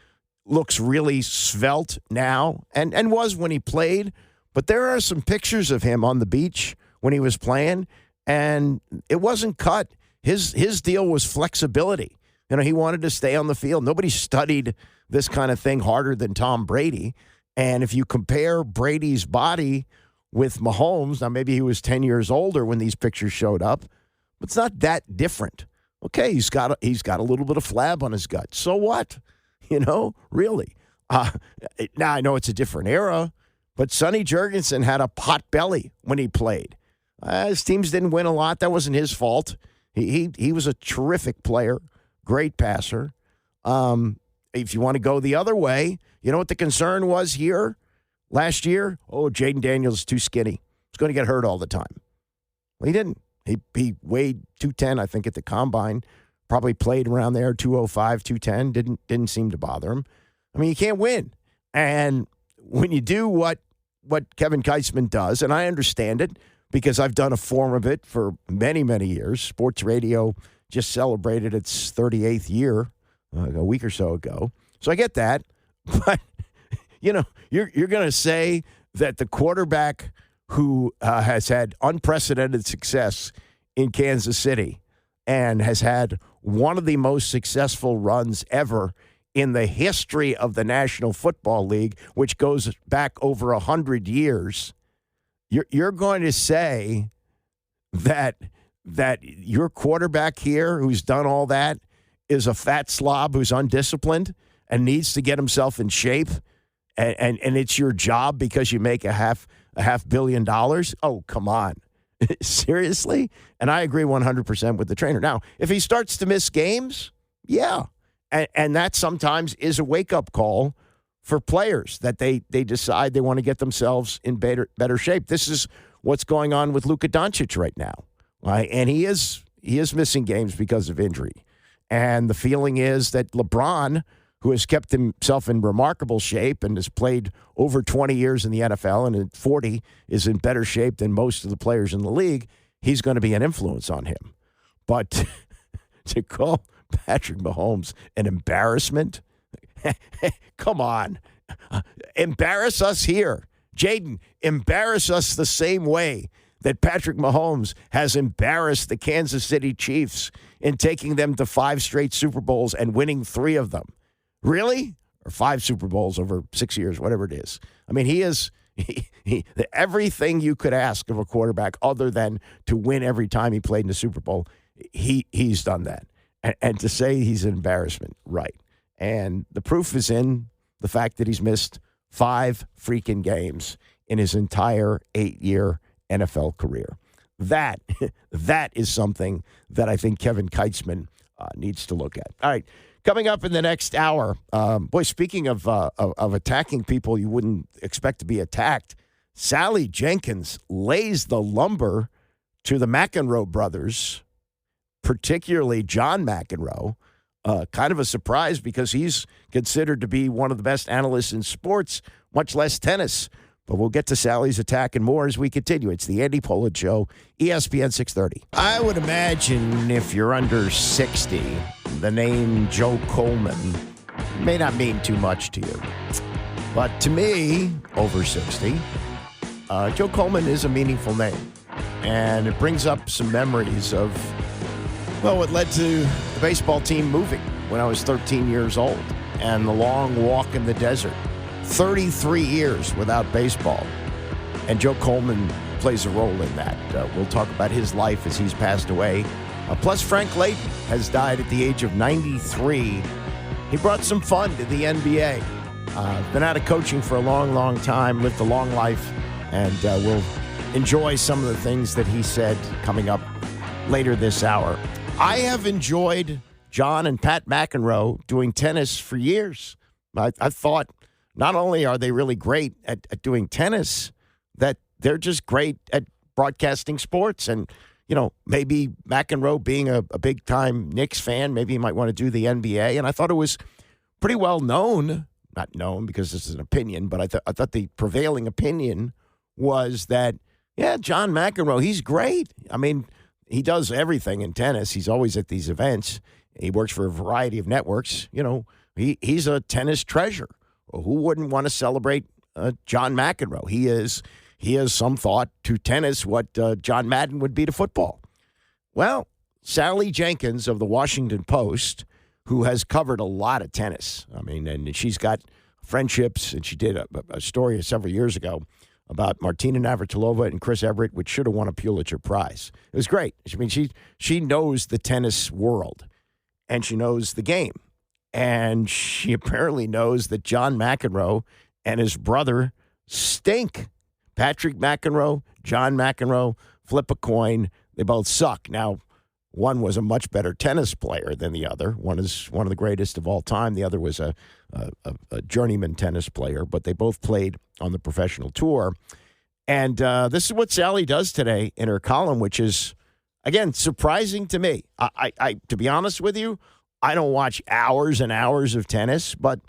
looks really svelte now and was when he played, but there are some pictures of him on the beach when he was playing, and it wasn't cut. His deal was flexibility. You know, he wanted to stay on the field. Nobody studied this kind of thing harder than Tom Brady. And if you compare Brady's body with Mahomes, now maybe he was 10 years older when these pictures showed up, but it's not that different. Okay, he's got a little bit of flab on his gut. So what? You know, really. Now I know it's a different era, but Sonny Jurgensen had a pot belly when he played. His teams didn't win a lot. That wasn't his fault. He was a terrific player, great passer. If you want to go the other way, you know what the concern was here last year? Oh, Jaden Daniels is too skinny. He's going to get hurt all the time. Well, he didn't. He weighed 210, I think, at the combine. Probably played around there, 205, 210. Didn't seem to bother him. I mean, you can't win. And when you do what Kevin Theismann does, and I understand it because I've done a form of it for many, many years. Sports radio just celebrated its 38th year a week or so ago. So I get that. But, you know, you're going to say that the quarterback who has had unprecedented success in Kansas City and has had one of the most successful runs ever in the history of the National Football League, which goes back over 100 years, you're going to say that your quarterback here who's done all that is a fat slob who's undisciplined and needs to get himself in shape, and it's your job because you make a half $500 million? Oh, come on. Seriously? And I agree 100% with the trainer. Now, if he starts to miss games, yeah. And that sometimes is a wake-up call for players that they decide they want to get themselves in better shape. This is what's going on with Luka Doncic right now. Right? And he is missing games because of injury. And the feeling is that LeBron, who has kept himself in remarkable shape and has played over 20 years in the NFL and at 40 is in better shape than most of the players in the league, he's going to be an influence on him. But to call Patrick Mahomes an embarrassment, come on. Embarrass us here. Jaden, embarrass us the same way that Patrick Mahomes has embarrassed the Kansas City Chiefs in taking them to 5 straight Super Bowls and winning 3 of them. Really? Or 5 Super Bowls over 6 years, whatever it is. I mean, he is everything you could ask of a quarterback other than to win every time he played in the Super Bowl. He's done that. And to say he's an embarrassment, right. And the proof is in the fact that he's missed 5 freaking games in his entire 8-year NFL career. That is something that I think Kevin Theismann needs to look at. All right. Coming up in the next hour, speaking of attacking people you wouldn't expect to be attacked, Sally Jenkins lays the lumber to the McEnroe brothers, particularly John McEnroe. Kind of a surprise because he's considered to be one of the best analysts in sports, much less tennis. But we'll get to Sally's attack and more as we continue. It's the Andy Pollard Show, ESPN 630. I would imagine if you're under 60, the name Joe Coleman may not mean too much to you. But to me, over 60, Joe Coleman is a meaningful name. And it brings up some memories of, well, what led to the baseball team moving when I was 13 years old and the long walk in the desert. 33 years without baseball. And Joe Coleman plays a role in that. We'll talk about his life as he's passed away. Plus, Frank Layton has died at the age of 93. He brought some fun to the NBA. Been out of coaching for a long, long time, lived a long life, and we'll enjoy some of the things that he said coming up later this hour. I have enjoyed John and Pat McEnroe doing tennis for years. I thought not only are they really great at doing tennis, that they're just great at broadcasting sports. And, you know, maybe McEnroe being a big-time Knicks fan, maybe he might want to do the NBA. And I thought it was pretty well known, not known because this is an opinion, but I thought the prevailing opinion was that, yeah, John McEnroe, he's great. I mean, he does everything in tennis. He's always at these events. He works for a variety of networks. You know, he's a tennis treasure. Well, who wouldn't want to celebrate John McEnroe? He is some thought to tennis what John Madden would be to football. Well, Sally Jenkins of the Washington Post, who has covered a lot of tennis. I mean, and she's got friendships, and she did a story several years ago about Martina Navratilova and Chris Everett, which should have won a Pulitzer Prize. It was great. I mean, she knows the tennis world, and she knows the game. And she apparently knows that John McEnroe and his brother stink. Patrick McEnroe, John McEnroe, flip a coin. They both suck. Now, one was a much better tennis player than the other. One is one of the greatest of all time. The other was a journeyman tennis player, but they both played on the professional tour. And this is what Sally does today in her column, which is, again, surprising to me. I to be honest with you, I don't watch hours and hours of tennis, but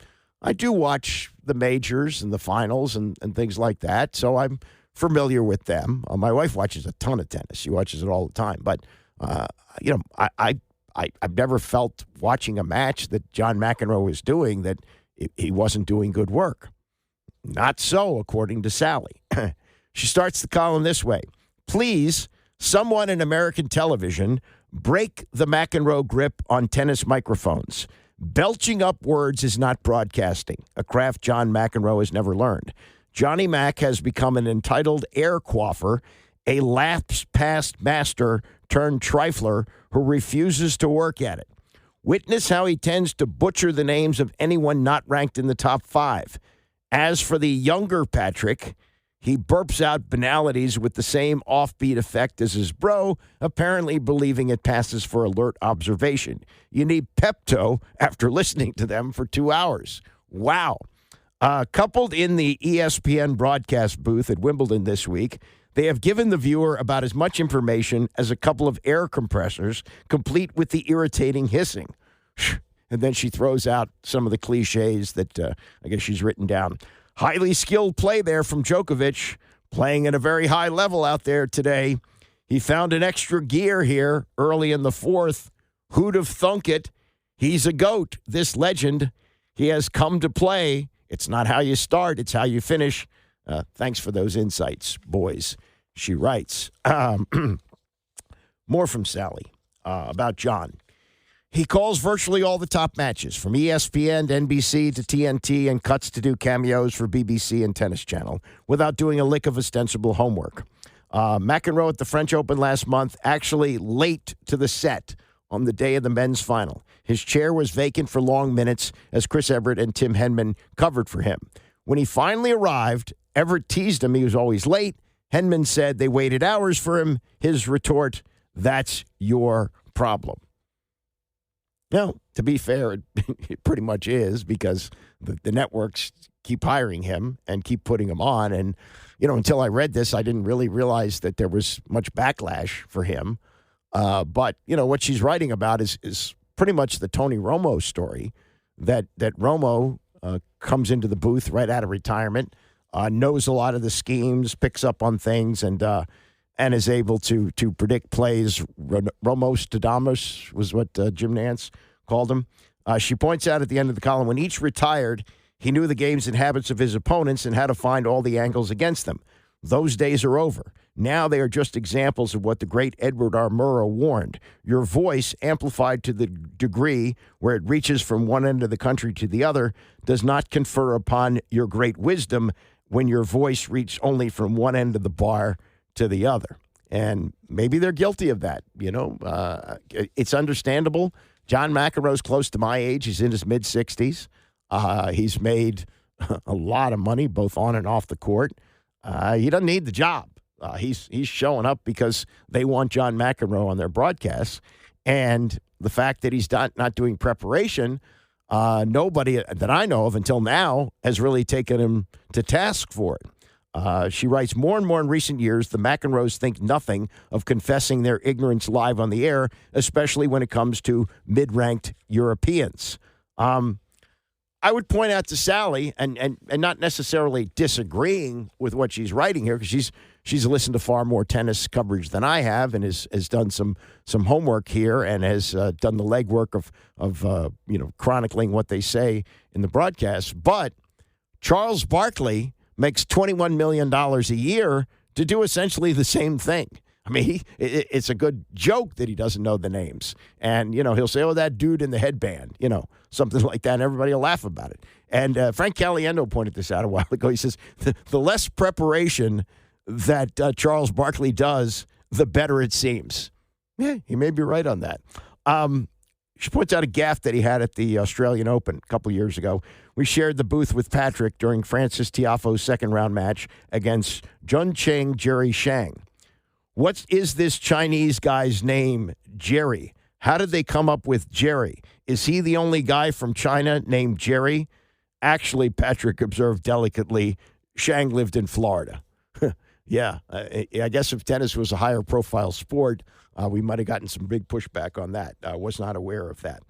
I do watch the majors and the finals and things like that, so I'm familiar with them. My wife watches a ton of tennis. She watches it all the time. But, you know, I've never felt watching a match that John McEnroe was doing that he wasn't doing good work. Not so, according to Sally. She starts the column this way. Please, someone in American television, break the McEnroe grip on tennis microphones. Belching up words is not broadcasting, a craft John McEnroe has never learned. Johnny Mac has become an entitled air quaffer, a lapsed past master turned trifler who refuses to work at it. Witness how he tends to butcher the names of anyone not ranked in the top 5. As for the younger Patrick, he burps out banalities with the same offbeat effect as his bro, apparently believing it passes for alert observation. You need Pepto after listening to them for 2 hours. Wow. Coupled in the ESPN broadcast booth at Wimbledon this week, they have given the viewer about as much information as a couple of air compressors, complete with the irritating hissing. And then she throws out some of the cliches that I guess she's written down. Highly skilled play there from Djokovic, playing at a very high level out there today. He found an extra gear here early in the 4th. Who'd have thunk it? He's a GOAT, this legend. He has come to play. It's not how you start, it's how you finish. Thanks for those insights, boys, she writes. More from Sally about John. He calls virtually all the top matches, from ESPN to NBC to TNT, and cuts to do cameos for BBC and Tennis Channel without doing a lick of ostensible homework. McEnroe at the French Open last month, actually late to the set on the day of the men's final. His chair was vacant for long minutes as Chris Everett and Tim Henman covered for him. When he finally arrived, Everett teased him he was always late. Henman said they waited hours for him. His retort, that's your problem. Now, to be fair, it pretty much is, because the networks keep hiring him and keep putting him on. And, you know, until I read this, I didn't really realize that there was much backlash for him. But, you know, what she's writing about is pretty much the Tony Romo story, that Romo comes into the booth right out of retirement, knows a lot of the schemes, picks up on things, and is able to predict plays. Romostradamus was what Jim Nantz called him. She points out at the end of the column, when each retired, he knew the games and habits of his opponents and how to find all the angles against them. Those days are over. Now they are just examples of what the great Edward R. Murrow warned. Your voice, amplified to the degree where it reaches from one end of the country to the other, does not confer upon your great wisdom when your voice reaches only from one end of the bar to the other. And maybe they're guilty of that. It's understandable. John McEnroe's close to my age. He's in his mid-60s. He's made a lot of money, both on and off the court. He doesn't need the job. He's showing up because they want John McEnroe on their broadcasts. And the fact that he's not doing preparation, nobody that I know of until now has really taken him to task for it. She writes, more and more in recent years, the McEnroes think nothing of confessing their ignorance live on the air, especially when it comes to mid-ranked Europeans. I would point out to Sally, and not necessarily disagreeing with what she's writing here, because she's listened to far more tennis coverage than I have, and has done some homework here, and has done the legwork of chronicling what they say in the broadcast. But Charles Barkley makes $21 million a year to do essentially the same thing. I mean, it's a good joke that he doesn't know the names. And, he'll say, oh, that dude in the headband, something like that, and everybody will laugh about it. And Frank Caliendo pointed this out a while ago. He says, the less preparation that Charles Barkley does, the better it seems. Yeah, he may be right on that. She points out a gaffe that he had at the Australian Open a couple years ago. We shared the booth with Patrick during Francis Tiafoe's second-round match against Jun Cheng Jerry Shang. What is this Chinese guy's name, Jerry? How did they come up with Jerry? Is he the only guy from China named Jerry? Actually, Patrick observed delicately, Shang lived in Florida. Yeah, I guess if tennis was a higher profile sport, we might have gotten some big pushback on that. I was not aware of that.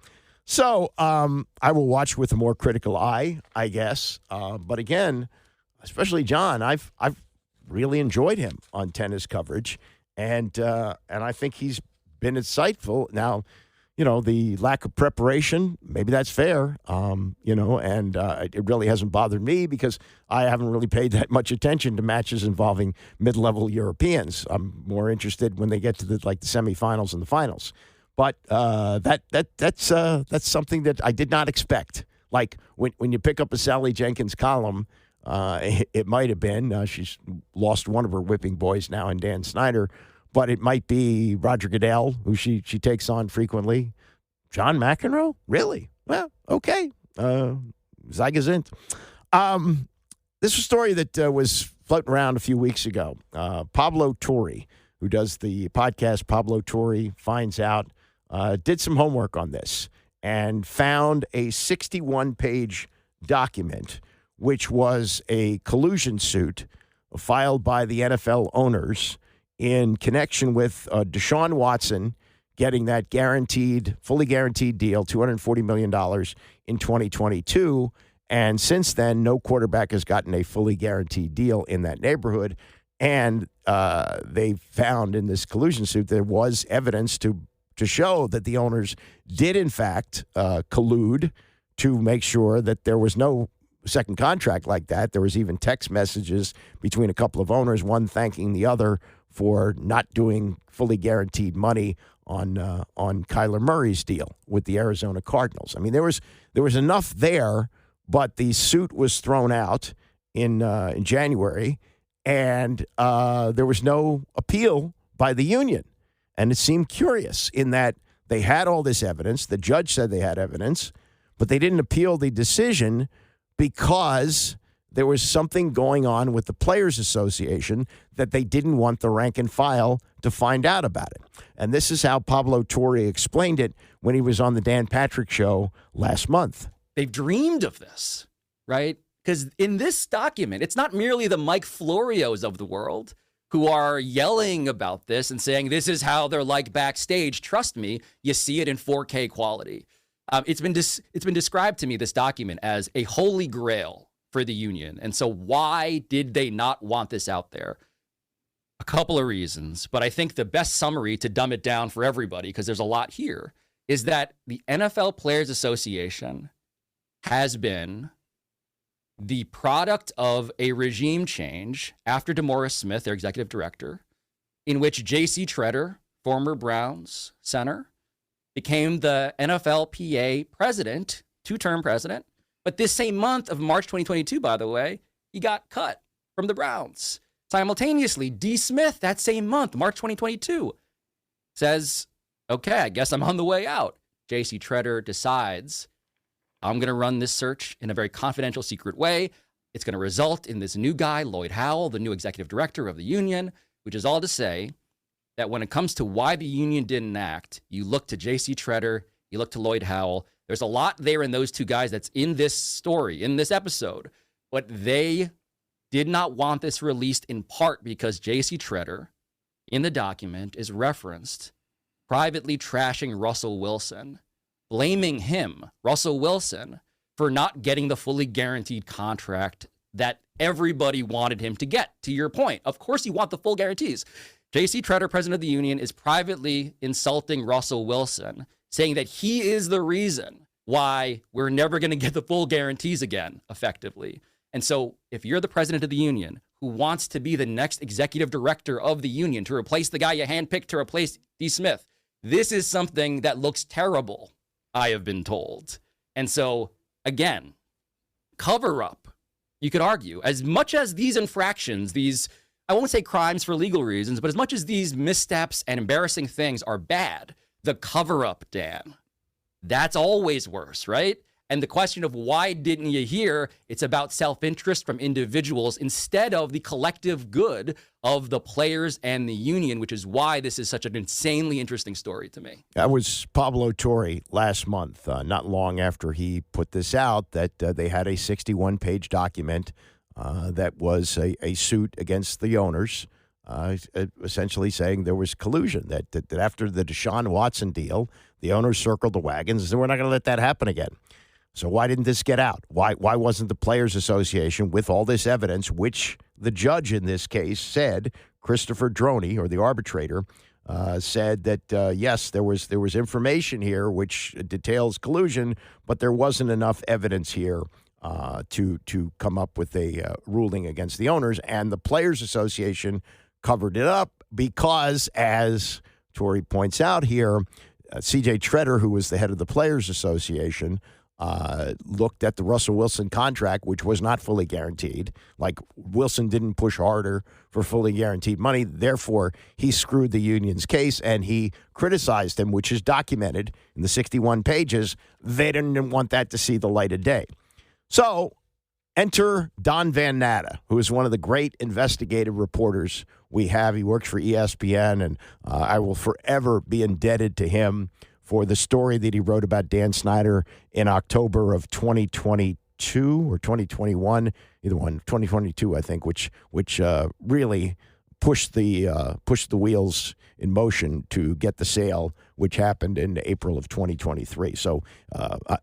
So I will watch with a more critical eye, I guess. But again, especially John, I've really enjoyed him on tennis coverage, and I think he's been insightful. Now, the lack of preparation, maybe that's fair, and it really hasn't bothered me because I haven't really paid that much attention to matches involving mid-level Europeans. I'm more interested when they get to the semifinals and the finals. But that's something that I did not expect. Like when you pick up a Sally Jenkins column, it might have been, she's lost one of her whipping boys now in Dan Snyder, but it might be Roger Goodell, who she takes on frequently. John McEnroe? Really? Well, okay. Zygazint. This was a story that was floating around a few weeks ago. Pablo Torre, who does the podcast Pablo Torre Finds Out, did some homework on this and found a 61-page document, which was a collusion suit filed by the NFL owners in connection with Deshaun Watson getting that fully guaranteed deal, $240 million in 2022. And since then, no quarterback has gotten a fully guaranteed deal in that neighborhood. And they found in this collusion suit there was evidence to show that the owners did, in fact, collude to make sure that there was no second contract like that. There was even text messages between a couple of owners, one thanking the other for not doing fully guaranteed money on Kyler Murray's deal with the Arizona Cardinals. I mean, there was enough there, but the suit was thrown out in January, and there was no appeal by the union. And it seemed curious in that they had all this evidence. The judge said they had evidence, but they didn't appeal the decision because there was something going on with the Players Association that they didn't want the rank and file to find out about it. And this is how Pablo Torre explained it when he was on the Dan Patrick Show last month. They've dreamed of this, right? Because in this document, it's not merely the Mike Florios of the world who are yelling about this and saying, this is how they're like backstage. Trust me, you see it in 4K quality. It's been described to me, this document, as a holy grail for the union. And so why did they not want this out there? A couple of reasons, but I think the best summary to dumb it down for everybody, because there's a lot here, is that the NFL Players Association has been the product of a regime change after DeMaurice Smith, their executive director, in which J.C. Tretter, former Browns center, became the NFLPA president, two-term president. But this same month of March 2022, by the way, he got cut from the Browns. Simultaneously, D. Smith, that same month, March 2022, says, okay, I guess I'm on the way out. J.C. Tretter decides, I'm going to run this search in a very confidential, secret way. It's going to result in this new guy, Lloyd Howell, the new executive director of the union, which is all to say that when it comes to why the union didn't act, you look to J.C. Tretter, you look to Lloyd Howell. There's a lot there in those two guys that's in this story, in this episode, but they did not want this released in part because J.C. Tretter, in the document, is referenced privately trashing Russell Wilson, blaming him, Russell Wilson, for not getting the fully guaranteed contract that everybody wanted him to get. To your point, of course you want the full guarantees. J.C. Tretter, president of the union, is privately insulting Russell Wilson, saying that he is the reason why we're never going to get the full guarantees again, effectively. And so if you're the president of the union who wants to be the next executive director of the union to replace the guy you handpicked to replace D. Smith, this is something that looks terrible, I have been told. And so, again, cover up, you could argue, as much as these infractions, these, I won't say crimes for legal reasons, but as much as these missteps and embarrassing things are bad, the cover up, Dan, that's always worse, right? And the question of why didn't you hear, it's about self-interest from individuals instead of the collective good of the players and the union, which is why this is such an insanely interesting story to me. That was Pablo Torre last month, not long after he put this out, that they had a 61-page document that was a suit against the owners, essentially saying there was collusion, that after the Deshaun Watson deal, the owners circled the wagons and said, we're not going to let that happen again. So why didn't this get out? Why wasn't the Players Association, with all this evidence, which the judge in this case said, Christopher Droney, or the arbitrator, said that, yes, there was information here which details collusion, but there wasn't enough evidence here to come up with a ruling against the owners. And the Players Association covered it up because, as Torrey points out here, C.J. Tretter, who was the head of the Players Association, looked at the Russell Wilson contract, which was not fully guaranteed. Like, Wilson didn't push harder for fully guaranteed money. Therefore, he screwed the union's case, and he criticized him, which is documented in the 61 pages. They didn't want that to see the light of day. So enter Don Van Natta, who is one of the great investigative reporters we have. He works for ESPN, and I will forever be indebted to him for the story that he wrote about Dan Snyder in October of 2022 or 2021, either one, 2022, I think, which really pushed the wheels in motion to get the sale, which happened in April of 2023. So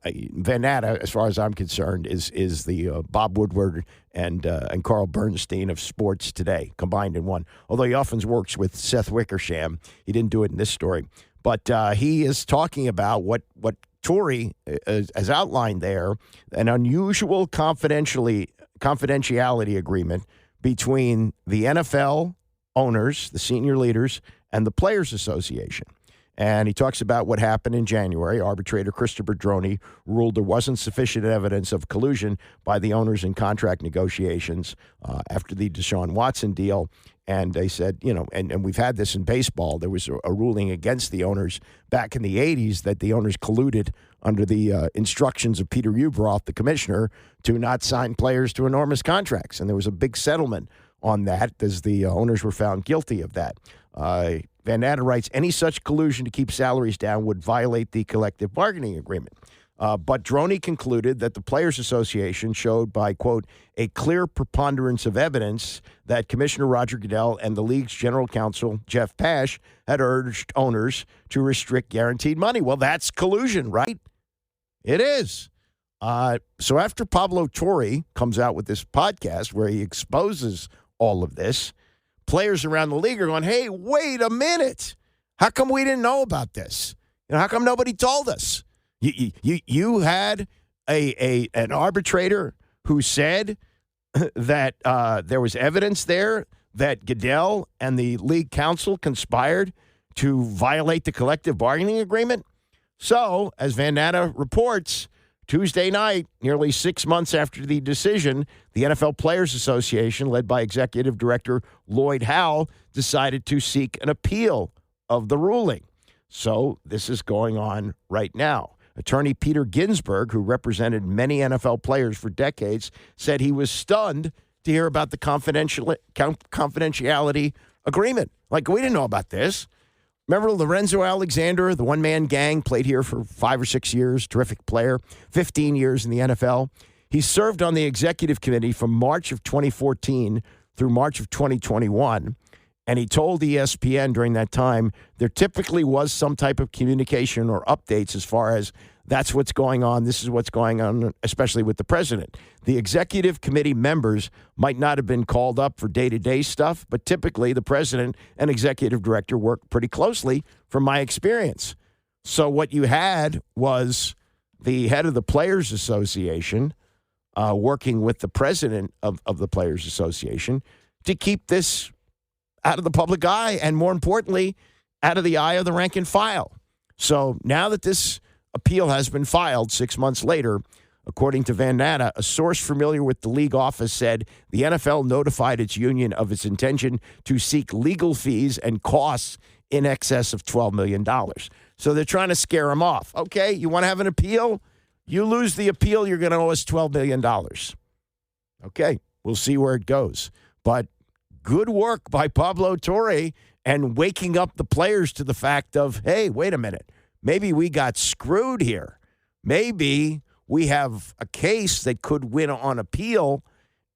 Van Natta, as far as I'm concerned, is the Bob Woodward and Carl Bernstein of sports today, combined in one. Although he often works with Seth Wickersham, he didn't do it in this story. But he is talking about what Torrey has outlined there, an unusual confidentiality agreement between the NFL owners, the senior leaders, and the Players Association. And he talks about what happened in January. Arbitrator Christopher Droney ruled there wasn't sufficient evidence of collusion by the owners in contract negotiations after the Deshaun Watson deal. And they said, and we've had this in baseball. There was a ruling against the owners back in the 80s that the owners colluded under the instructions of Peter Ueberroth, the commissioner, to not sign players to enormous contracts. And there was a big settlement on that as the owners were found guilty of that. Van Natta writes, any such collusion to keep salaries down would violate the collective bargaining agreement. But Droney concluded that the Players Association showed by, quote, a clear preponderance of evidence that Commissioner Roger Goodell and the league's general counsel, Jeff Pash, had urged owners to restrict guaranteed money. Well, that's collusion, right? It is. So after Pablo Torre comes out with this podcast where he exposes all of this, players around the league are going, hey, wait a minute. How come we didn't know about this? How come nobody told us? You had an arbitrator who said that there was evidence there that Goodell and the league council conspired to violate the collective bargaining agreement. So, as Van Natta reports, Tuesday night, nearly 6 months after the decision, the NFL Players Association, led by Executive Director Lloyd Howe, decided to seek an appeal of the ruling. So this is going on right now. Attorney Peter Ginsburg, who represented many NFL players for decades, said he was stunned to hear about the confidentiality agreement. Like, we didn't know about this. Remember Lorenzo Alexander, the one-man gang, played here for 5 or 6 years, terrific player, 15 years in the NFL. He served on the executive committee from March of 2014 through March of 2021, and he told ESPN during that time there typically was some type of communication or updates as far as that's what's going on, this is what's going on, especially with the president. The executive committee members might not have been called up for day-to-day stuff, but typically the president and executive director work pretty closely from my experience. So what you had was the head of the Players Association working with the president of the Players Association to keep this out of the public eye and, more importantly, out of the eye of the rank and file. So now that this appeal has been filed 6 months later, according to Van Natta, a source familiar with the league office said the NFL notified its union of its intention to seek legal fees and costs in excess of $12 million. So they're trying to scare him off. Okay, you want to have an appeal? You lose the appeal, you're going to owe us $12 million. Okay, we'll see where it goes. But good work by Pablo Torre and waking up the players to the fact of, hey, wait a minute. Maybe we got screwed here. Maybe we have a case that could win on appeal,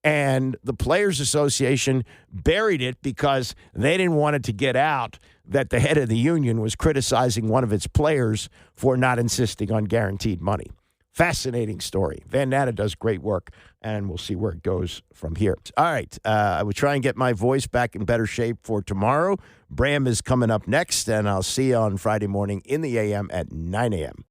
and the Players Association buried it because they didn't want it to get out that the head of the union was criticizing one of its players for not insisting on guaranteed money. Fascinating story. Van Natta does great work, and we'll see where it goes from here. All right, I will try and get my voice back in better shape for tomorrow. Bram is coming up next, and I'll see you on Friday morning in the AM at 9 a.m.